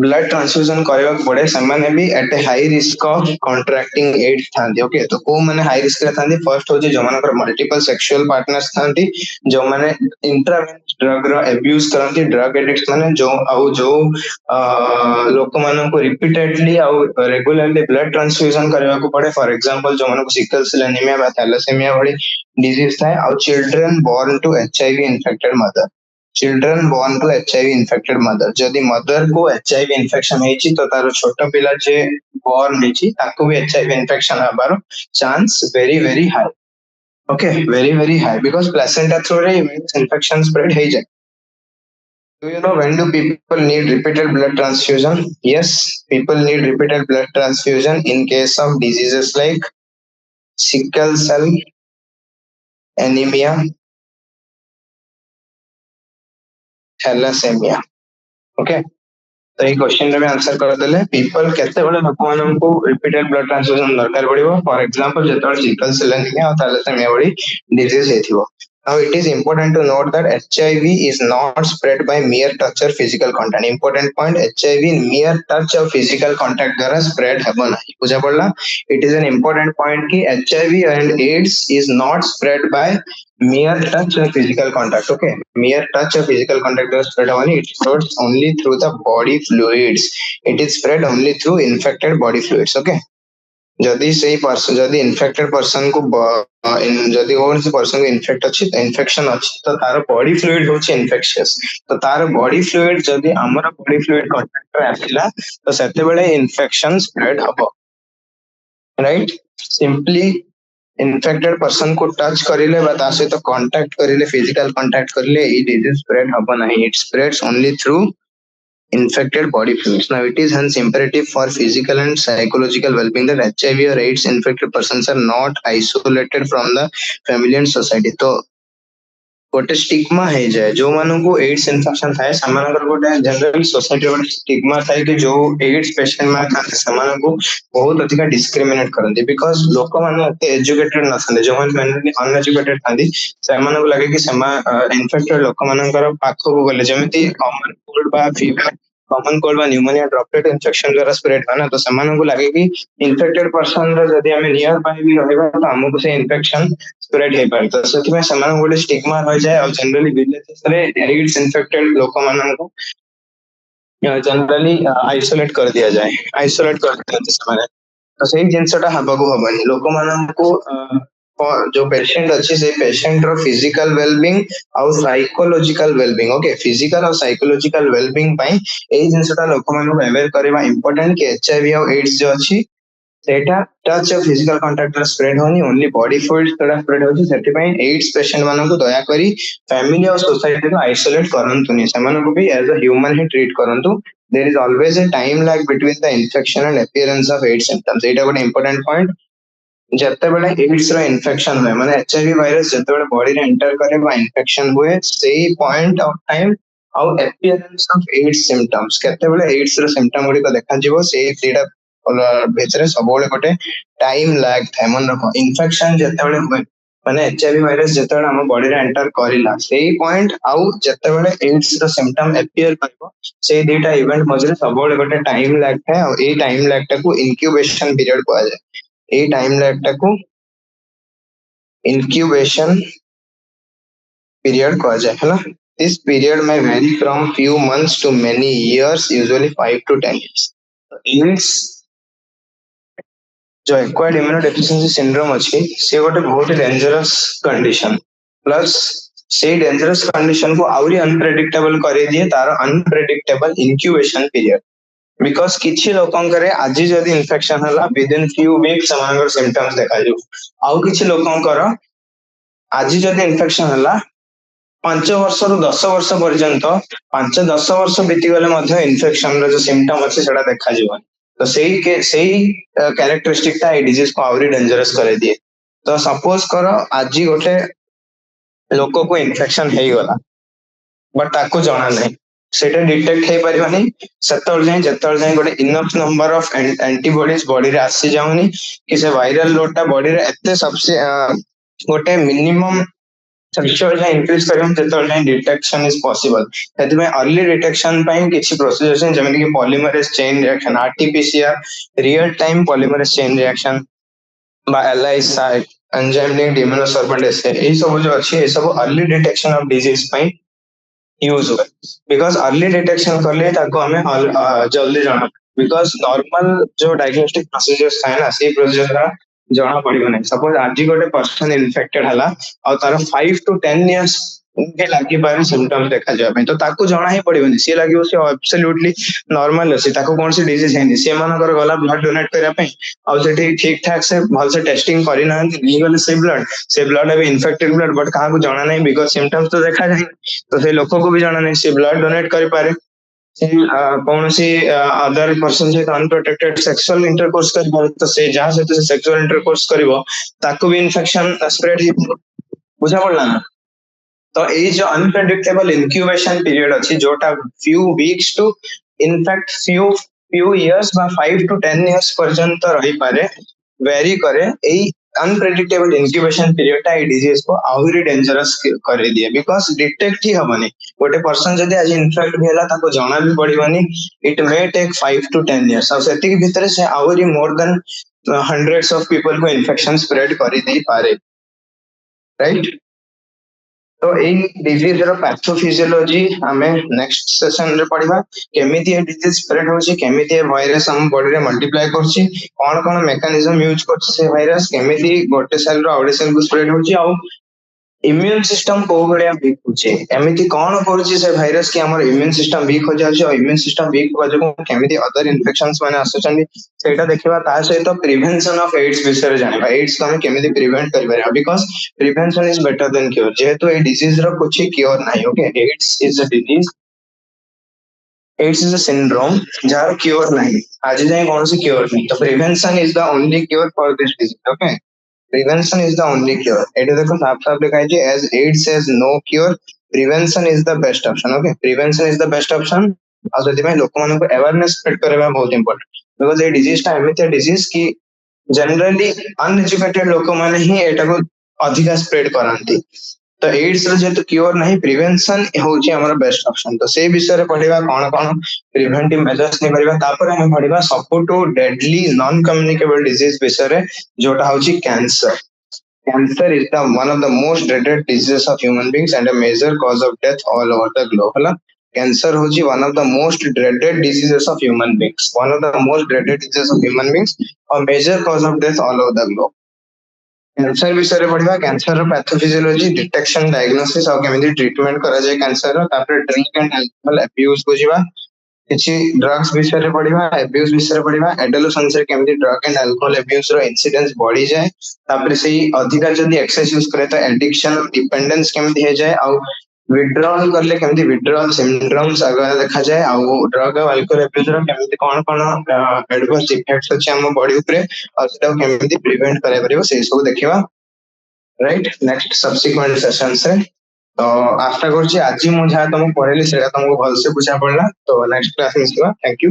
ब्लड ट्रांसफ्यूजन करवा पड़े से भी at a high risk of contracting AIDS थांती ओके तो को माने हाई रिस्क रे थांती फर्स्ट होची जो मानकर मल्टीपल सेक्सुअल पार्टनर्स थांती जो माने इंट्रावेनस ड्रग रो अब्यूज करंती ड्रग एडिक्ट्स माने जो लोक मान को रिपीटेडली रेगुलरली ब्लड ट्रांसफ्यूजन करवा को पड़े फॉर एग्जांपल जो मान को सिकल सेल एनीमिया बा थैलेसेमिया वाली डिजीज थाए और children born to HIV infected mother children born to HIV infected mother जदि मदर को एचआईवी इन्फेक्शन हेची तो तार छोट पिला जे बोर्न हेची ताको भी एचआईवी इन्फेक्शन हबारो chance very very high okay very high because placenta through रे इन्फेक्शन स्प्रेड हे जाय Do you know when do people need repeated blood transfusion? Yes, people need repeated blood transfusion in case of diseases like sickle cell anemia, thalassemia. Okay. तो ये question रे answer कर देले people केते बळे लोक मानन को रिपीटेड ब्लड ट्रांसफ्यूजन दरकार पड़िबो फॉर एग्जांपल जेतोल सिकल सेल एनीमिया और थैलेसेमिया वाली डिजीज हेथिबो now it is important to note that hiv is not spread by mere touch or physical contact important point hiv mere touch or physical contact द्वारा spread हेबो नाही बुझा पड़ला it is an important point कि hiv and aids is not spread by mere touch or physical contact okay mere touch or physical contact is spread only it spreads only through the body fluids it is spread only through infected body fluids okay जदि से person जदि infected person को जदि कौन से person को infect अछि infection अछि तो तार बॉडी फ्लूइड होछि इन्फेक्शियस तो तार बॉडी फ्लूइड जदि हमर बॉडी फ्लूइड कांटेक्ट रे आसिला तो सेते बेले इन्फेक्शन स्प्रेड हबो राइट सिंपली इन्फेक्टेड पर्सन को टच करिले बा ता से तो कांटेक्ट करिले फिजिकल कांटेक्ट करिले ई डिजीज स्प्रेड हबो नाही it spreads only through infected body fluids. Now, it is hence imperative for physical and psychological well-being that HIV or AIDS infected persons are not isolated from the family and society. तो गोटे stigma है जाए जो मानन को ads infection थाए समानकर गोटे general society गोटे स्टिग्मा थाए कि जो एड्स पेशेंट मान थाते समान को बहुत अधिक डिस्क्रिमिनेट करंती बिकॉज़ लोक माने एते एजुकेटेड न थांदे जो माने अनएजुकेटेड थांदी समान को लागे कि समा इन्फेक्टेड लोक मानकर पाखो को गले जेमिति कॉमन कोल्ड बा फीवर कॉमन कोल्ड बा न्यूमोनिया ड्रॉपलेट इन्फेक्शन द्वारा स्प्रेड है ना तो समान को लागे कि इन्फेक्टेड पर्सन रो जदी हमें नियर बाय भी रहबा तो हमको से इन्फेक्शन स्प्रेड हे पारे तो सेति में समान गोटे स्टिग्मा रह जाए और जनरली विलेजेस रे एड्स इन्फेक्टेड लोक मानन को जनरली आइसोलेट कर दिया जाए आइसोलेट कर दिया जाए तो सही जिनसटा हबगु हबनी लोक मानन को जो पेशेंट अच्छी से पेशेंट रो फिजिकल वेलबींग और साइकोलॉजिकल वेलबींग ओके फिजिकल और साइकोलॉजिकल वेलबींग पई ए जिनसटा लोक मानन को अवेयर करबा इंपोर्टेंट कि एचआईवी और एड्स जो अछि सेटा टच और फिजिकल कांटेक्ट स्प्रेड होनी ओनली बॉडी फ्लूइड्स द्वारा स्प्रेड होची सेति पई एड्स पेशेंट मानन को दया करी फैमिली और सोसाइटी को आइसोलेट करंतुनी समान को भी एज अ ह्यूमन ही ट्रीट करंतु there is always a time lag between the infection and appearance of AIDS symptoms. एटा गोटे important point. ଯେତେବେଳେ AIDS ର infection ହୁଏ ମାନେ HIV virus ଯେତେବେଳେ body ରେ enter କରେ ବା infection ହୁଏ ସେଇ point of time ଆଉ appearance of AIDS symptoms କେତେବେଳେ AIDS ର symptom ଗୁଡିକ ଦେଖାଯିବ ସେଇ ଦିଟା ଭିତରେ ସବୁବେଳେ ଗୋଟେ time lag ଥାଏ ମନେ ରଖ infection ଯେତେବେଳେ ହୁଏ ମାନେ HIV virus ଯେତେବେଳେ ଆମ body ରେ enter କରିଲା ସେଇ point ଆଉ ଯେତେବେଳେ AIDS ର symptom appear କରିବ ସେଇ ଦିଟା event ମଝିରେ ସବୁବେଳେ ଗୋଟେ time lag ଥାଏ ଆଉ ଏଇ time lag ଟାକୁ incubation period କୁହାଯାଏ ए टाइम लैग टाकू incubation period कहा जाए है ना this period may vary from few months to many years usually 5 to 10 years AIDS जो acquired immunodeficiency syndrome अच्छी से गोटे बहुत डेंजरस कंडीशन प्लस से डेंजरस कंडीशन को आउरी अनप्रेडिक्टेबल करे दिए तार अनप्रेडिक्टेबल incubation period बिकॉज किछि लोकंकरे आज जदि इन्फेक्शन हला विद इन फ्यू वीक्स समानकर सिम्पटम्स देखा जो आउ किछि लोकंकर आज जदि इन्फेक्शन हला 5 वर्ष रु 10 वर्ष पर्यंत 5-10 वर्ष बीती गले मध्य इन्फेक्शन रो जो सिम्पटम अछि सेटा देखा जीवन तो सेही कैरेक्टरिस्टिक ता ए डिजीज को आउरी डेंजरस करे दिए तो सपोज करो आज गोटे लोक को इन्फेक्शन हेई गला बट ताको जाना नहीं सेटा डिटेक्ट हे परिबानी सेतल जाय जेतल जाय गोटे enough number of antibodies body रे आसी जाउनी कि से वायरल लोड ता बॉडी रे एते सबसे गोटे मिनिमम थ्रेशोल्ड जाय इंक्रीज करम जेतल जाय डिटेक्शन इज पॉसिबल सेति में अर्ली डिटेक्शन पई किछि प्रोसीजर्स हैं जेमे कि polymerase chain reaction RTPCR real time polymerase chain reaction बा एलआईएससी एंजाइम लिंक्ड इम्यूनोसर्वेंट एसे ए सब जो अछि ए सब अर्ली डिटेक्शन ऑफ डिजीज पई यूज हुए बिकॉज अर्ली डिटेक्शन करले ताको हमें जल्दी जाना बिकॉज नॉर्मल जो डायग्नोस्टिक प्रोसीजर्स थाए ना से प्रोसीजर का जाना पड़िबो नहीं सपोज आज गोटे पर्सन इन्फेक्टेड हला और तार 5 to 10 इयर्स के लागि पारे सिम्पटम्स देखा जाय तो ताको जाना ही पड़िबो से लागि से एब्सोल्युटली नॉर्मल अछि ताको कोन से डिजीज है से मानकर गला ब्लड डोनेट करिया पे और से ठीक ठाक से भल से टेस्टिंग करि ना नहीं गले से ब्लड है इन्फेक्टेड ब्लड बट कहा को जाना नहीं बिकॉज सिम्पटम्स तो देखा जाए तो से लोक को भी जाना नहीं से ब्लड डोनेट करि पारे कौन सी अदर पर्सन से अनप्रोटेक्टेड सेक्सुअल इंटरकोर्स कर पारे तो से जहां से तो सेक्सुअल इंटरकोर्स करिवो ताको भी इन्फेक्शन स्प्रेड ही बुझा पड़ला ना तो ये जो अनप्रेडिक्टेबल इंक्यूबेशन पीरियड अच्छी जोटा few weeks to in fact few years बा 5 to 10 इयर्स पर्यंत रही पारे वेरी करे ए अनप्रेडिक्टेबल इंक्यूबेशन पीरियड टा डिजीज को आउरी डेंजरस कर दिए बिकॉज डिटेक्ट ही हबनी गोटे पर्सन जदि आज इन्फेक्ट भेला ताको जाना भी पड़िबनी it may take 5 to 10 years और सेति के भीतर से आउरी more than hundreds of people को इन्फेक्शन स्प्रेड करि दे पारे राइट तो ए डिजीज रो पैथोफिजियोलॉजी हमें नेक्स्ट सेशन रे पढ़िबा केमिति ए डिजीज स्प्रेड होची केमिति ए वायरस हम बॉडी रे मल्टीप्लाई करची कोन कोन मेकानिज्म यूज करची से वायरस केमिति गोटे सेल रो आउटे सेल को स्प्रेड होची आ इम्यून सिस्टम को भलिया वीक होची एमिति कोन करची से वायरस कि हमर इम्यून सिस्टम वीक हो जाची और इम्यून सिस्टम वीक हो जाको केमिति अदर इन्फेक्शंस माने आसुचंदी सेटा देखिबा ता सहित प्रिवेंशन ऑफ एड्स विषय रे जानिबा एड्स को हम केमिति प्रिवेंट करबा because prevention is better than cure जेहेतु ए डिजीज रो कुछ क्योर नाही okay AIDS is a disease AIDS is a syndrome जार क्योर नाही आज जाय कोन से क्योर नहीं तो prevention is the only cure for this disease okay prevention is the only cure it is the साफ साफ लिखा है as AIDS says no cure prevention is the best option okay prevention is the best option और जति में लोक मानको awareness spread करबा बहुत इंपोर्टेंट बिकॉज़ ए डिजीज टा एमिति डिजीज की जनरली अनएजुकेटेड लोक माने ही एटा को अधिक स्प्रेड करंती तो एड्स रो जेतु क्योर नहीं प्रिवेंशन होची हमर बेस्ट ऑप्शन तो से विषय रे पढिबा कोन कोन प्रिवेंटिव मेजर्स ने करबा तापर हम पढिबा support to deadly non communicable disease विषय रे जोटा होची cancer cancer is the one of the most dreaded diseases of human beings and a major cause of death all over the globe हला कैंसर होची one of the most dreaded diseases of human beings one of the most dreaded diseases of human beings और major cause of death all over the globe cancer विषय रे पढिबा cancer रो pathophysiology detection diagnosis और केमिति treatment करा जाय cancer रो तापर drug and alcohol abuse बुझिबा किछि drugs विषय रे पढिबा अब्यूज विषय रे पढिबा एडोलेसेंस रे केमिति ड्रग एंड अल्कोहल अब्यूज रो इंसिडेंस बढ़ी जाय तापर सेही अधिका जदी एक्सेस यूज करे तो एडिक्शन डिपेंडेंस केमिति हे जाय और विड्रॉल करले केमती विड्रॉल सिम्पटम्स आगे देखा जाए आउ ड्रग अल्कोहल एब्यूज रो केमती कोन एडवर्स इफेक्ट्स अछि हम बॉडी ऊपर और सेटा केमती प्रिवेंट करे परिबो से सब देखिबा राइट नेक्स्ट सब्सिक्वेंट सेशन से तो आशा करछि आज मु जहा तुमको पढ़ेली सेटा तुमको भल से बुझा पड़ला तो नेक्स्ट क्लास में मिलवा थैंक यू।